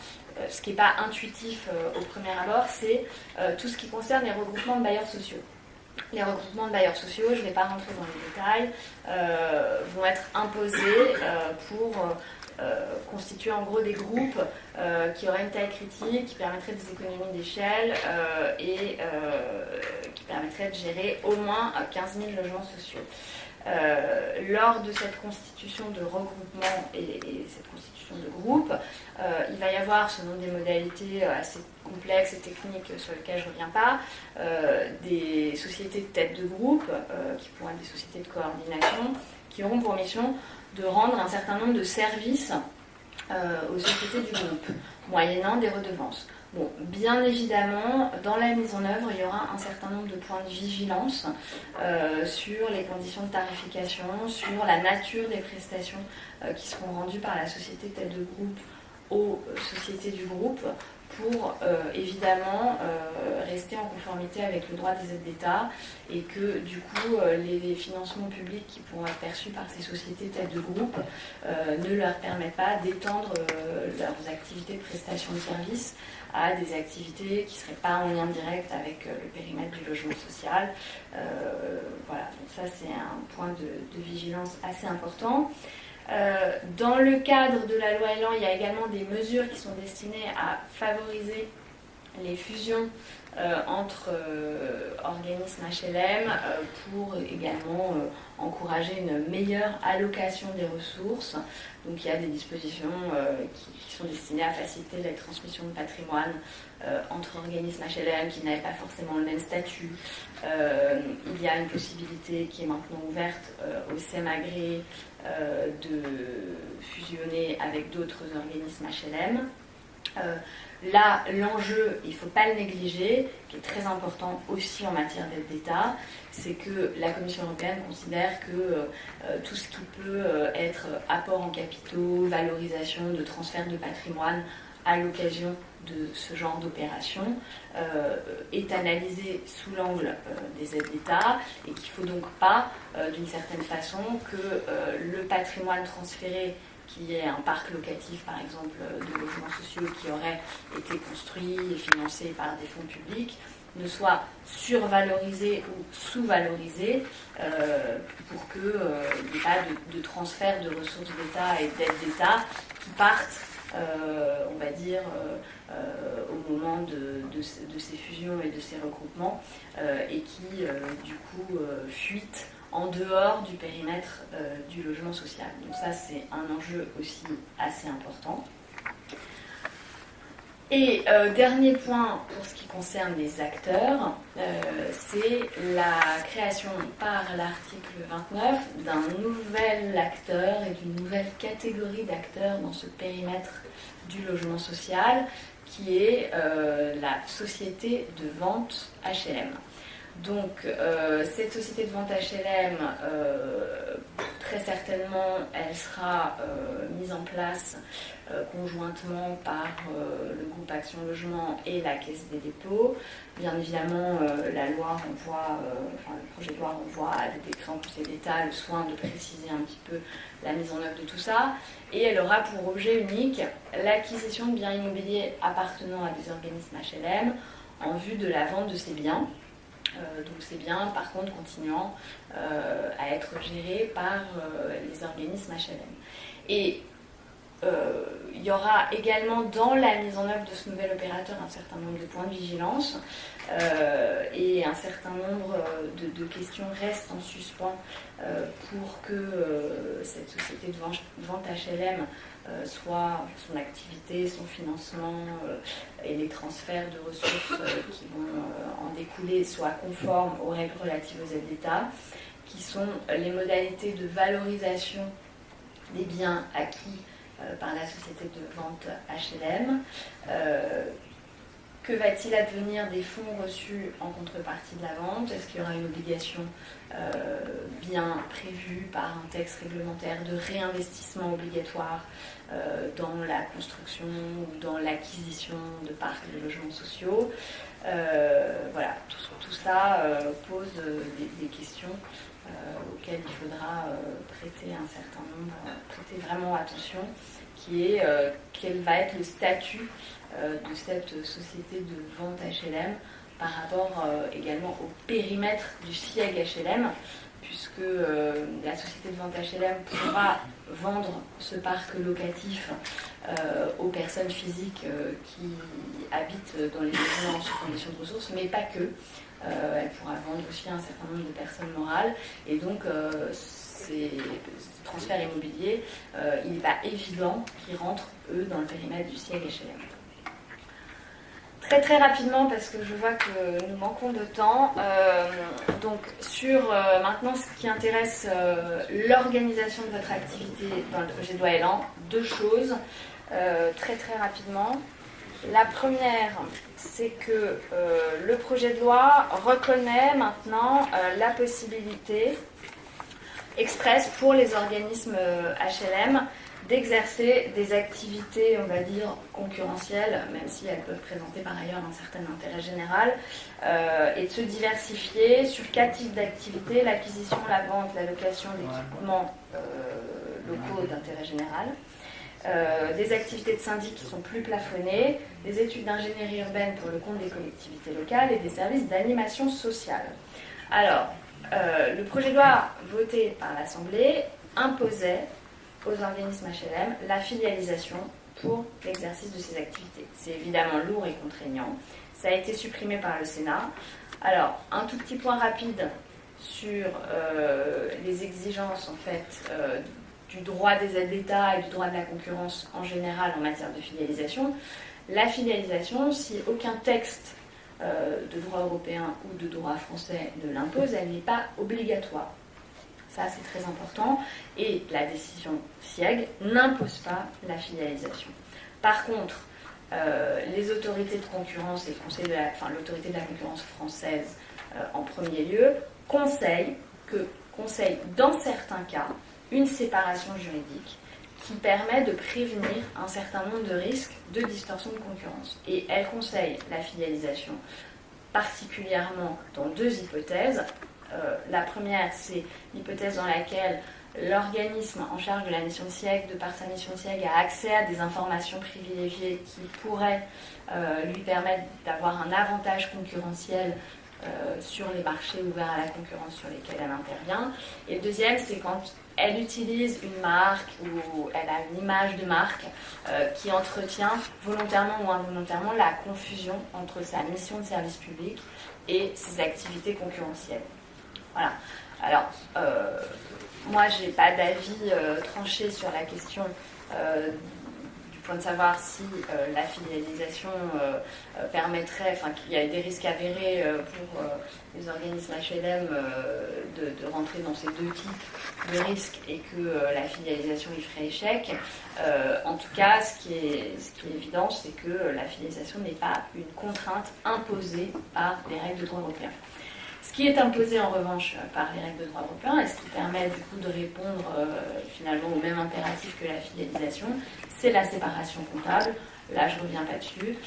Ce qui n'est pas intuitif au premier abord, c'est tout ce qui concerne les regroupements de bailleurs sociaux. Les regroupements de bailleurs sociaux, je ne vais pas rentrer dans les détails, vont être imposés pour constituer en gros des groupes qui auraient une taille critique, qui permettraient des économies d'échelle et qui permettraient de gérer au moins 15 000 logements sociaux. Lors de cette constitution de regroupement et cette constitution de groupe, il va y avoir, selon des modalités assez complexes et techniques sur lesquelles je ne reviens pas, des sociétés de tête de groupe, qui pourront être des sociétés de coordination, qui auront pour mission de rendre un certain nombre de services aux sociétés du groupe, moyennant des redevances. Bon, bien évidemment, dans la mise en œuvre, il y aura un certain nombre de points de vigilance sur les conditions de tarification, sur la nature des prestations qui seront rendues par la société tête de groupe aux sociétés du groupe pour évidemment rester en conformité avec le droit des aides d'État et que du coup les financements publics qui pourront être perçus par ces sociétés tête de groupe ne leur permettent pas d'étendre leurs activités de prestation de services à des activités qui ne seraient pas en lien direct avec le périmètre du logement social. Voilà, donc ça c'est un point de vigilance assez important. Dans le cadre de la loi Elan, il y a également des mesures qui sont destinées à favoriser les fusions entre organismes HLM pour également encourager une meilleure allocation des ressources. Donc il y a des dispositions qui sont destinées à faciliter la transmission de patrimoine entre organismes HLM qui n'avaient pas forcément le même statut. Il y a une possibilité qui est maintenant ouverte au SEMAGRE de fusionner avec d'autres organismes HLM. Là, l'enjeu, il ne faut pas le négliger, qui est très important aussi en matière d'aide d'État, c'est que la Commission européenne considère que tout ce qui peut être apport en capitaux, valorisation de transfert de patrimoine à l'occasion de ce genre d'opération est analysé sous l'angle des aides d'État et qu'il ne faut donc pas, d'une certaine façon, que le patrimoine transféré qui est un parc locatif, par exemple, de logements sociaux qui aurait été construit et financé par des fonds publics, ne soit survalorisé ou sous-valorisé pour qu'il n'y ait pas de transfert de ressources d'État et d'aides d'État qui partent, on va dire, au moment de ces fusions et de ces regroupements et qui, du coup, fuitent en dehors du périmètre du logement social. Donc ça, c'est un enjeu aussi assez important. Et dernier point pour ce qui concerne les acteurs, c'est la création par l'article 29 d'un nouvel acteur et d'une nouvelle catégorie d'acteurs dans ce périmètre du logement social, qui est la société de vente HLM. Donc, cette société de vente HLM, très certainement, elle sera mise en place conjointement par le groupe Action Logement et la Caisse des dépôts. Bien évidemment, la loi renvoie, le projet de loi renvoie à des décrets en Conseil d'État le soin de préciser un petit peu la mise en œuvre de tout ça. Et elle aura pour objet unique l'acquisition de biens immobiliers appartenant à des organismes HLM en vue de la vente de ces biens. Donc ces biens, par contre, continuant à être gérés par les organismes HLM. Et il y aura également dans la mise en œuvre de ce nouvel opérateur un certain nombre de points de vigilance et un certain nombre de questions restent en suspens pour que cette société de vente HLM soit son activité, son financement et les transferts de ressources qui vont en découler soient conformes aux règles relatives aux aides d'État, qui sont les modalités de valorisation des biens acquis par la société de vente HLM. Que va-t-il advenir des fonds reçus en contrepartie de la vente? Est-ce qu'il y aura une obligation bien prévue par un texte réglementaire de réinvestissement obligatoire dans la construction ou dans l'acquisition de parcs de logements sociaux? Voilà, tout ça pose des questions auxquelles il faudra prêter vraiment attention, qui est quel va être le statut de cette société de vente HLM par rapport également au périmètre du SIEG HLM, puisque la société de vente HLM pourra vendre ce parc locatif aux personnes physiques qui habitent dans les logements sous conditions de ressources, mais pas que. Elle pourra vendre aussi à un certain nombre de personnes morales, et donc ces transferts immobiliers, il n'est pas évident qu'ils rentrent, eux, dans le périmètre du SIEG HLM. Très très rapidement, parce que je vois que nous manquons de temps, donc sur maintenant ce qui intéresse l'organisation de votre activité dans le projet de loi Élan, deux choses, très très rapidement. La première, c'est que le projet de loi reconnaît maintenant la possibilité expresse pour les organismes HLM d'exercer des activités, on va dire, concurrentielles, même si elles peuvent présenter par ailleurs un certain intérêt général, et de se diversifier sur 4 types d'activités: l'acquisition, la vente, la location d'équipements locaux d'intérêt général, des activités de syndic qui sont plus plafonnées, des études d'ingénierie urbaine pour le compte des collectivités locales et des services d'animation sociale. Alors, le projet de loi voté par l'Assemblée imposait aux organismes HLM la filialisation pour l'exercice de ces activités. C'est évidemment lourd et contraignant, Ça a été supprimé par le Sénat. Alors, un tout petit point rapide sur les exigences en fait du droit des aides d'État et du droit de la concurrence en général en matière de filialisation. La filialisation, si aucun texte de droit européen ou de droit français ne l'impose, elle n'est pas obligatoire. Ça, c'est très important. Et la décision SIEG n'impose pas la filialisation. Par contre, les autorités de concurrence et l'autorité de la concurrence française en premier lieu conseillent dans certains cas une séparation juridique qui permet de prévenir un certain nombre de risques de distorsion de concurrence. Et elle conseille la filialisation particulièrement dans deux hypothèses. La première, c'est l'hypothèse dans laquelle l'organisme en charge de la mission de SIEG, de par sa mission de SIEG, a accès à des informations privilégiées qui pourraient lui permettre d'avoir un avantage concurrentiel sur les marchés ouverts à la concurrence sur lesquels elle intervient. Et le deuxième, c'est quand elle utilise une marque ou elle a une image de marque qui entretient volontairement ou involontairement la confusion entre sa mission de service public et ses activités concurrentielles. Voilà. Alors, moi, je n'ai pas d'avis tranché sur la question du point de savoir si la filialisation permettrait, enfin, qu'il y a des risques avérés pour les organismes HLM de rentrer dans ces deux types de risques et que la filialisation y ferait échec. En tout cas, ce qui est évident, c'est que la filialisation n'est pas une contrainte imposée par les règles de droit européen. Ce qui est imposé en revanche par les règles de droit européen et ce qui permet du coup de répondre finalement au même impératif que la filialisation, c'est la séparation comptable. Là, je ne reviens pas dessus.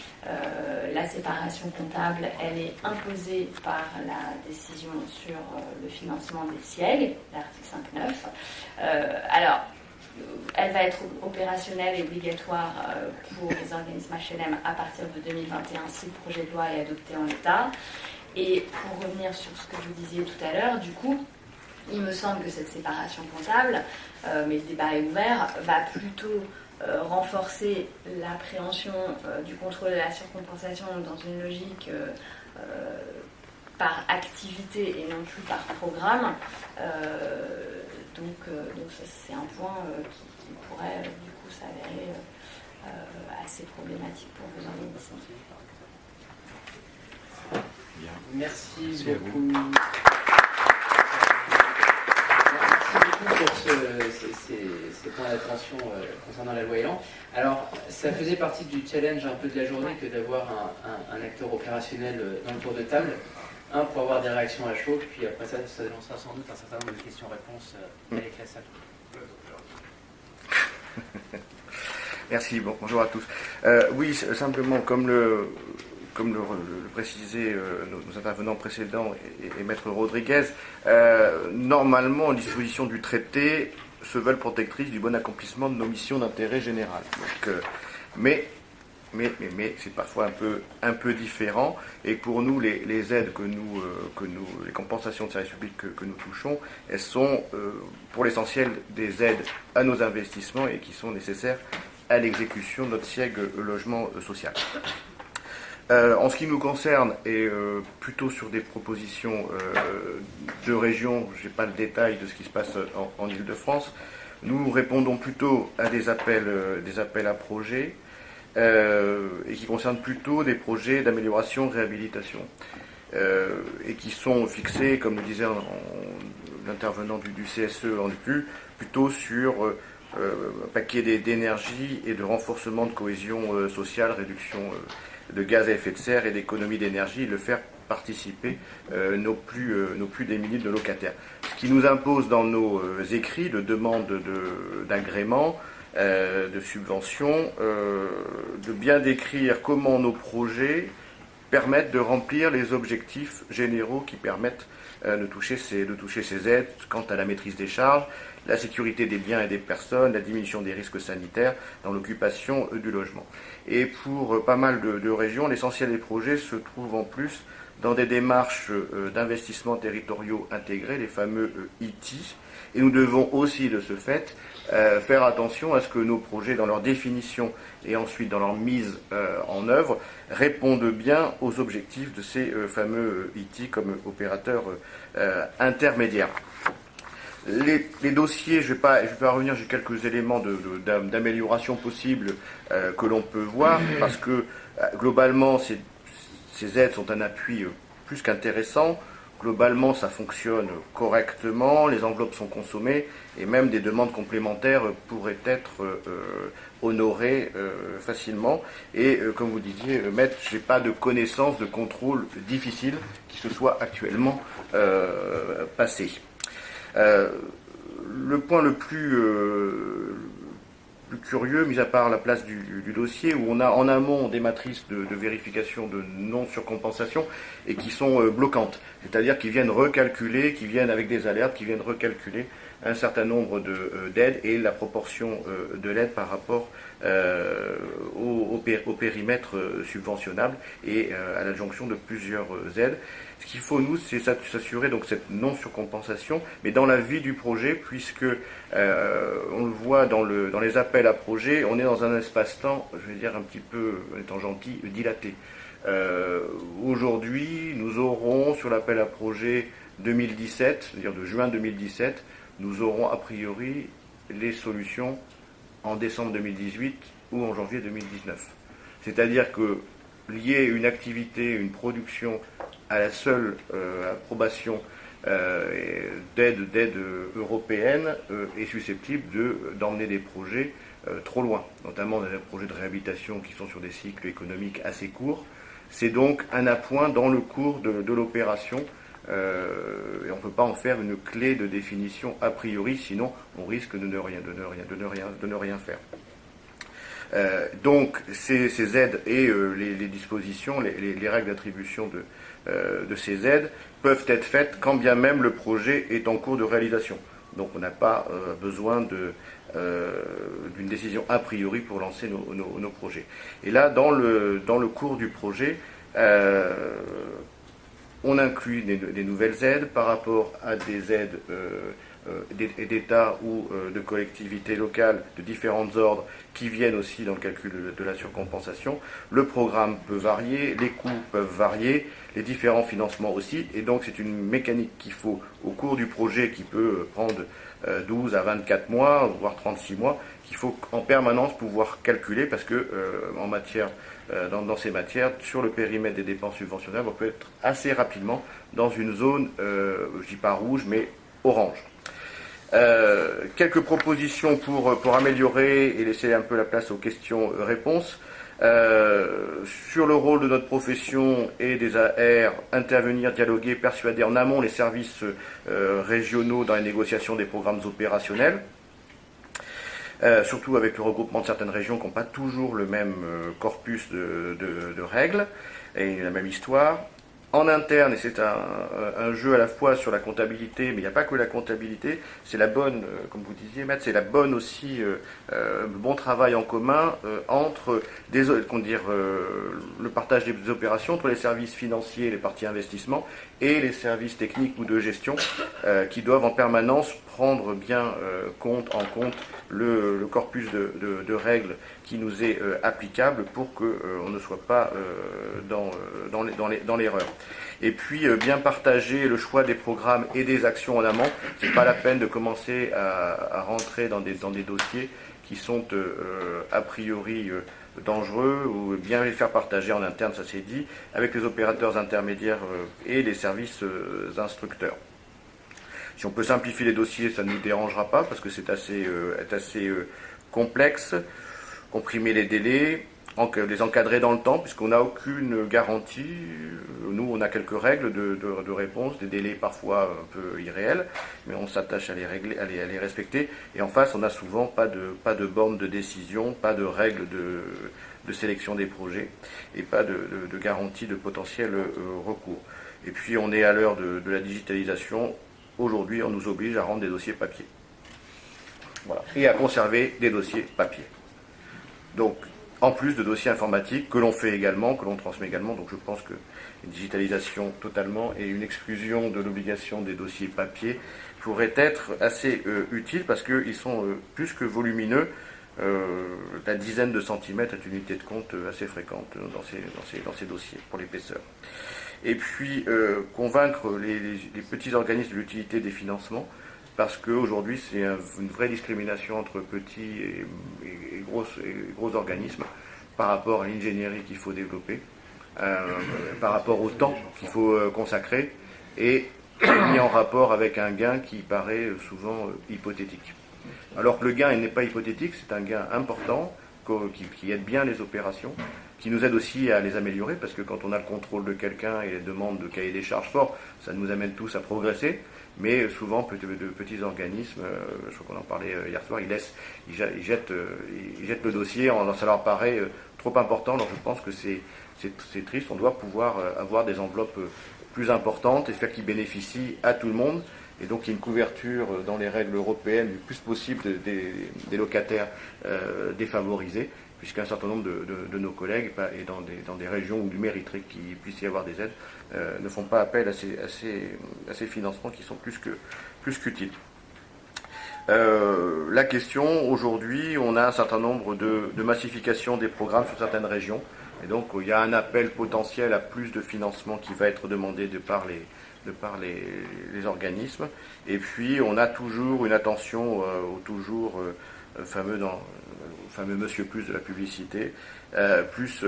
La séparation comptable, elle est imposée par la décision sur le financement des SIEG, l'article 5.9. Alors, elle va être opérationnelle et obligatoire pour les organismes HLM à partir de 2021 si le projet de loi est adopté en l'état. Et pour revenir sur ce que vous disiez tout à l'heure, du coup, il me semble que cette séparation comptable, mais le débat est ouvert, va plutôt renforcer l'appréhension du contrôle de la surcompensation dans une logique par activité et non plus par programme. Donc ça, c'est un point qui pourrait du coup s'avérer assez problématique pour vos organismes. Merci beaucoup. Merci beaucoup pour ces points d'attention concernant la loi Elan. Alors, ça faisait partie du challenge un peu de la journée que d'avoir un acteur opérationnel dans le tour de table. Pour avoir des réactions à chaud, puis après ça lancera sans doute un certain nombre de questions-réponses avec la salle. Merci, bonjour à tous. Oui, simplement, comme le précisaient nos intervenants précédents et Maître Rodriguez, normalement, les dispositions du traité se veulent protectrices du bon accomplissement de nos missions d'intérêt général. Donc, mais c'est parfois un peu différent. Et pour nous, les aides les compensations de services publics que nous touchons, elles sont pour l'essentiel des aides à nos investissements et qui sont nécessaires à l'exécution de notre SIEG logement social. En ce qui nous concerne, et plutôt sur des propositions de région, je n'ai pas le détail de ce qui se passe en Île-de-France, nous répondons plutôt à des appels à projets et qui concernent plutôt des projets d'amélioration, réhabilitation et qui sont fixés, comme le disait l'intervenant du CSE en début, plutôt sur un paquet d'énergie et de renforcement de cohésion sociale, réduction de gaz à effet de serre et d'économie d'énergie, le faire participer nos plus démunis de locataires. Ce qui nous impose dans nos écrits de demande d'agrément, de subvention, de bien décrire comment nos projets permettent de remplir les objectifs généraux qui permettent de toucher ces aides quant à la maîtrise des charges, la sécurité des biens et des personnes, la diminution des risques sanitaires dans l'occupation du logement. Et pour pas mal de régions, l'essentiel des projets se trouve en plus dans des démarches d'investissement territoriaux intégrés, les fameux ITI. Et nous devons aussi, de ce fait, faire attention à ce que nos projets, dans leur définition et ensuite dans leur mise en œuvre, répondent bien aux objectifs de ces fameux ITI comme opérateurs intermédiaires. Les dossiers, je vais pas revenir, j'ai quelques éléments d'amélioration possible que l'on peut voir, parce que globalement, ces aides sont un appui plus qu'intéressant. Globalement, ça fonctionne correctement, les enveloppes sont consommées, et même des demandes complémentaires pourraient être honorées facilement. Et comme vous disiez, Maître, je n'ai pas de connaissance de contrôle difficile qui se soit actuellement passé. Le point le plus curieux, mis à part la place du dossier, où on a en amont des matrices de vérification de non-surcompensation et qui sont bloquantes, c'est-à-dire qui viennent recalculer, qui viennent avec des alertes, qui viennent recalculer un certain nombre d'aides et la proportion de l'aide par rapport au périmètre subventionnable et à l'adjonction de plusieurs aides. Ce qu'il faut, nous, c'est s'assurer donc cette non-surcompensation, mais dans la vie du projet, puisque on le voit dans les appels à projets, on est dans un espace-temps, je vais dire un petit peu, en étant gentil, dilaté. Aujourd'hui, nous aurons sur l'appel à projet 2017, c'est-à-dire de juin 2017, nous aurons a priori les solutions en décembre 2018 ou en janvier 2019. C'est-à-dire que lier une activité, une production à la seule approbation d'aide européenne est susceptible d'emmener des projets trop loin, notamment des projets de réhabilitation qui sont sur des cycles économiques assez courts. C'est donc un appoint dans le cours de l'opération. Et on ne peut pas en faire une clé de définition a priori, sinon on risque de ne rien faire. Donc ces aides et les dispositions, les règles d'attribution de ces aides peuvent être faites quand bien même le projet est en cours de réalisation. Donc on n'a pas besoin d'une décision a priori pour lancer nos projets. Et là, dans le cours du projet, on inclut des nouvelles aides par rapport à des aides d'État ou de collectivités locales de différents ordres qui viennent aussi dans le calcul de la surcompensation. Le programme peut varier, les coûts peuvent varier, les différents financements aussi, et donc c'est une mécanique qu'il faut au cours du projet qui peut prendre 12 à 24 mois, voire 36 mois, qu'il faut en permanence pouvoir calculer parce que dans ces matières, sur le périmètre des dépenses subventionnables, on peut être assez rapidement dans une zone, je dis pas rouge, mais orange. Quelques propositions pour améliorer et laisser un peu la place aux questions-réponses. Sur le rôle de notre profession et des AR, intervenir, dialoguer, persuader en amont les services régionaux dans les négociations des programmes opérationnels. Surtout avec le regroupement de certaines régions qui n'ont pas toujours le même corpus de règles et la même histoire. En interne, et c'est un jeu à la fois sur la comptabilité, mais il n'y a pas que la comptabilité, c'est la bonne, comme vous disiez, Maître, c'est la bonne aussi, bon travail en commun entre le partage des opérations entre les services financiers, les parties investissement, et les services techniques ou de gestion qui doivent en permanence prendre bien en compte le corpus de règles qui nous est applicable pour qu'on ne soit pas dans l'erreur. Et puis bien partager le choix des programmes et des actions en amont. C'est pas la peine de commencer à rentrer dans des dossiers qui sont a priori dangereux, ou bien les faire partager en interne, ça c'est dit, avec les opérateurs intermédiaires et les services instructeurs. Si on peut simplifier les dossiers, ça ne nous dérangera pas, parce que c'est assez complexe. Comprimer les délais, les encadrer dans le temps, puisqu'on n'a aucune garantie. Nous, on a quelques règles de réponse, des délais parfois un peu irréels, mais on s'attache à les régler, à les respecter. Et en face, on n'a souvent pas de borne de décision, pas de règles de sélection des projets, et pas de garantie de potentiel recours. Et puis, on est à l'heure de la digitalisation. Aujourd'hui, on nous oblige à rendre des dossiers papier. Voilà. Et à conserver des dossiers papier. Donc, en plus de dossiers informatiques que l'on fait également, que l'on transmet également. Donc je pense que une digitalisation totalement et une exclusion de l'obligation des dossiers papier pourrait être assez utile parce qu'ils sont plus que volumineux. La dizaine de centimètres est une unité de compte assez fréquente dans ces dossiers pour l'épaisseur. Et puis convaincre les petits organismes de l'utilité des financements, parce qu'aujourd'hui c'est une vraie discrimination entre petits et gros organismes par rapport à l'ingénierie qu'il faut développer, par rapport au temps qu'il faut consacrer, et mis en rapport avec un gain qui paraît souvent hypothétique. Alors que le gain n'est pas hypothétique, c'est un gain important qui aide bien les opérations, qui nous aide aussi à les améliorer, parce que quand on a le contrôle de quelqu'un et les demandes de cahier des charges forts, ça nous amène tous à progresser. Mais souvent, de petits organismes, je crois qu'on en parlait hier soir, ils jettent le dossier, ça leur paraît trop important. Alors je pense que c'est triste, on doit pouvoir avoir des enveloppes plus importantes et faire qu'ils bénéficient à tout le monde. Et donc il y a une couverture dans les règles européennes du plus possible des locataires défavorisés, puisqu'un certain nombre de nos collègues, et dans des régions où il mériterait qu'il puisse y avoir des aides, ne font pas appel à ces financements qui sont plus qu'utiles. La question, aujourd'hui, on a un certain nombre de massification des programmes sur certaines régions, et donc il y a un appel potentiel à plus de financement qui va être demandé de par les organismes. Et puis on a toujours une attention au fameux monsieur plus de la publicité, plus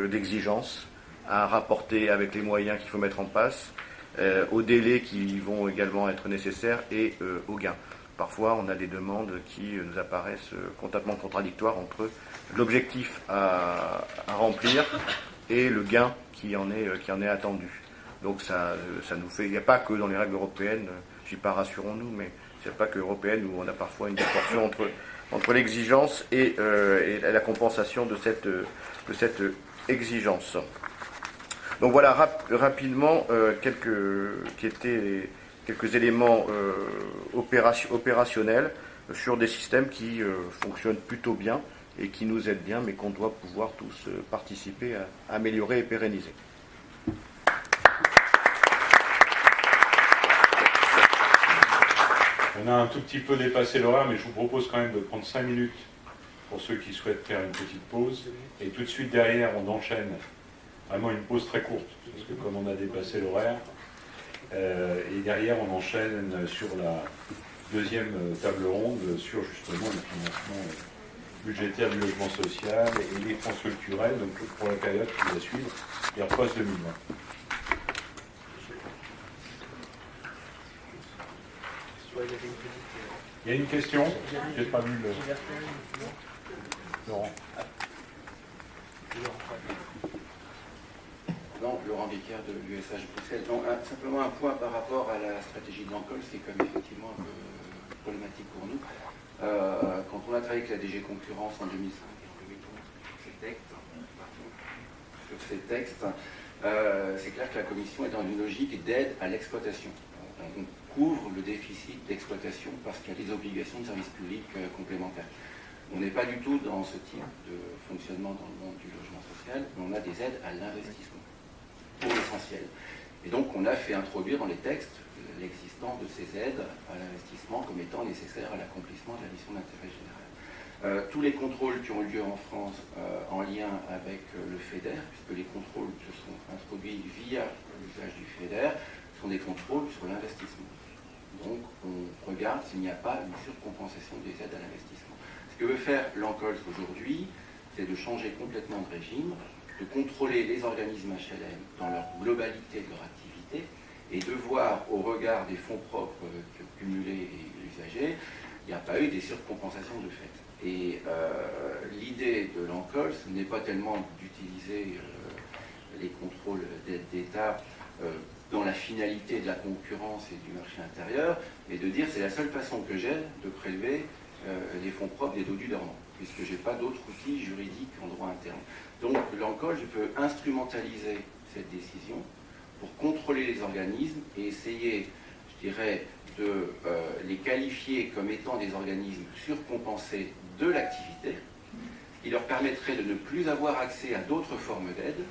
d'exigences à rapporter avec les moyens qu'il faut mettre en place, aux délais qui vont également être nécessaires et aux gains. Parfois on a des demandes qui nous apparaissent complètement contradictoires entre l'objectif à remplir et le gain qui en est attendu. Donc ça nous fait, il n'y a pas que dans les règles européennes, je ne dis pas rassurons-nous, mais il n'y a pas que européenne où on a parfois une distorsion entre l'exigence et la compensation de cette exigence. Donc voilà rapidement quelques éléments opérationnels sur des systèmes qui fonctionnent plutôt bien et qui nous aident bien, mais qu'on doit pouvoir tous participer à améliorer et pérenniser. On a un tout petit peu dépassé l'horaire, mais je vous propose quand même de prendre 5 minutes pour ceux qui souhaitent faire une petite pause. Et tout de suite derrière, on enchaîne vraiment une pause très courte, parce que comme on a dépassé l'horaire, et derrière on enchaîne sur la deuxième table ronde sur justement le financement budgétaire du logement social et les fonds structurels, donc pour la période qui va suivre, et en post 2020. Il y a une question? Je n'ai pas vu le... Laurent. Non, Laurent Vicaire de l'USH Bruxelles. Donc, simplement un point par rapport à la stratégie de l'Ancol, c'est quand même effectivement un peu problématique pour nous. Quand on a travaillé avec la DG Concurrence en 2005 et en 2011 sur ces textes, c'est clair que la Commission est dans une logique d'aide à l'exploitation. On couvre le déficit d'exploitation parce qu'il y a des obligations de service public complémentaires. On n'est pas du tout dans ce type de fonctionnement dans le monde du logement social, mais on a des aides à l'investissement, pour l'essentiel. Et donc on a fait introduire dans les textes l'existence de ces aides à l'investissement comme étant nécessaires à l'accomplissement de la mission d'intérêt général. Tous les contrôles qui ont eu lieu en France en lien avec le FEDER, puisque les contrôles se sont introduits via l'usage du FEDER, sont des contrôles sur l'investissement. Donc on regarde s'il n'y a pas une surcompensation des aides à l'investissement. Ce que veut faire l'Ancols aujourd'hui, c'est de changer complètement de régime, de contrôler les organismes HLM dans leur globalité de leur activité et de voir au regard des fonds propres cumulés et usagés, il n'y a pas eu des surcompensations de fait. Et l'idée de l'Ancols, ce n'est pas tellement d'utiliser les contrôles d'aide d'État dans la finalité de la concurrence et du marché intérieur, mais de dire c'est la seule façon que j'ai de prélever les fonds propres des dodus dormants, puisque je n'ai pas d'autres outils juridiques en droit interne. Donc l'Ancol, je peux instrumentaliser cette décision pour contrôler les organismes et essayer, je dirais, de les qualifier comme étant des organismes surcompensés de l'activité, ce il leur permettrait de ne plus avoir accès à d'autres formes d'aide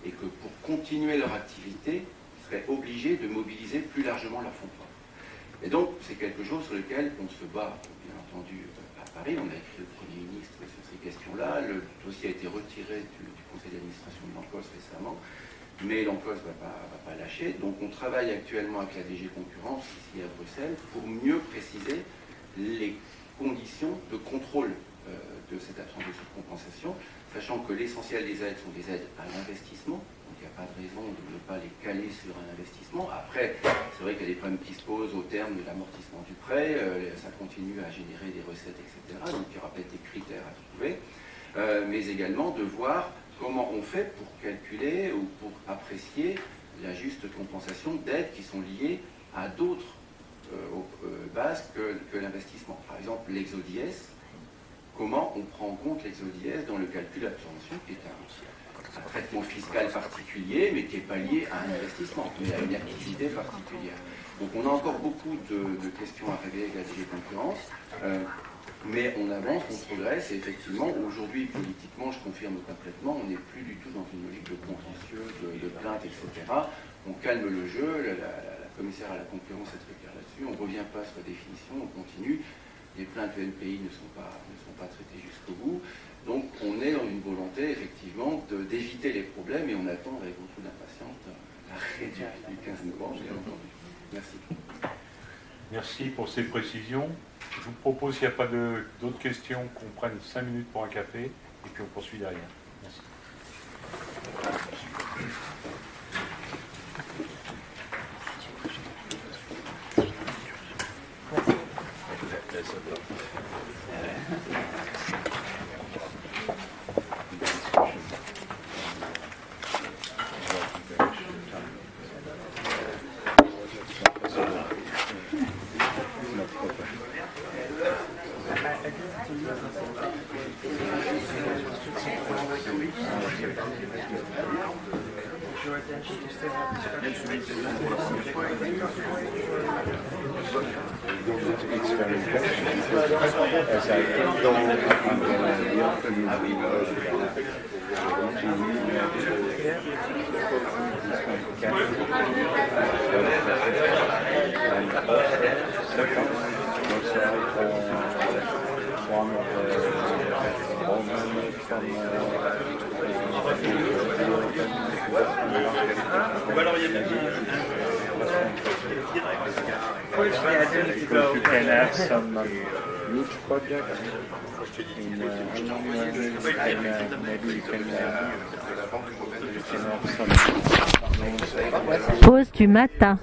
et que pour continuer leur activité, ils seraient obligés de mobiliser plus largement leurs fonds propres. Et donc, c'est quelque chose sur lequel on se bat, bien entendu, à Paris. On a écrit au Premier ministre sur ces questions-là. Le dossier a été retiré du conseil d'administration de l'ANCOS récemment, mais l'ANCOS ne va pas lâcher. Donc, on travaille actuellement avec la DG Concurrence, ici à Bruxelles, pour mieux préciser les conditions de contrôle de cette absence de surcompensation, sachant que l'essentiel des aides sont des aides à l'investissement, donc il n'y a pas de raison de ne pas les caler sur un investissement. Après, c'est vrai qu'il y a des problèmes qui se posent au terme de l'amortissement du prêt, ça continue à générer des recettes, etc. Donc il y aura peut-être des critères à trouver, mais également de voir comment on fait pour calculer ou pour apprécier la juste compensation d'aides qui sont liées à d'autres bases que l'investissement. Par exemple, l'exodies. Comment on prend en compte l'exodies dans le calcul d'absorption, qui est un traitement fiscal particulier, mais qui n'est pas lié à un investissement, mais à une activité particulière. Donc on a encore beaucoup de questions à régler avec la DG Concurrence, mais on avance, on progresse, et effectivement, aujourd'hui, politiquement, je confirme complètement, on n'est plus du tout dans une logique de contentieux, de plainte, etc. On calme le jeu, la commissaire à la concurrence est très claire là-dessus, on ne revient pas sur la définition, on continue. Les plaintes du NPI ne sont pas traitées jusqu'au bout. Donc on est dans une volonté effectivement d'éviter les problèmes et on attend avec beaucoup d'impatience l'arrêt du 15 novembre, bien entendu. Merci. Merci pour ces précisions. Je vous propose, s'il n'y a pas d'autres questions, qu'on prenne 5 minutes pour un café et puis on poursuit derrière. Merci. You can have some huge projects in maybe you can have some Pause du matin.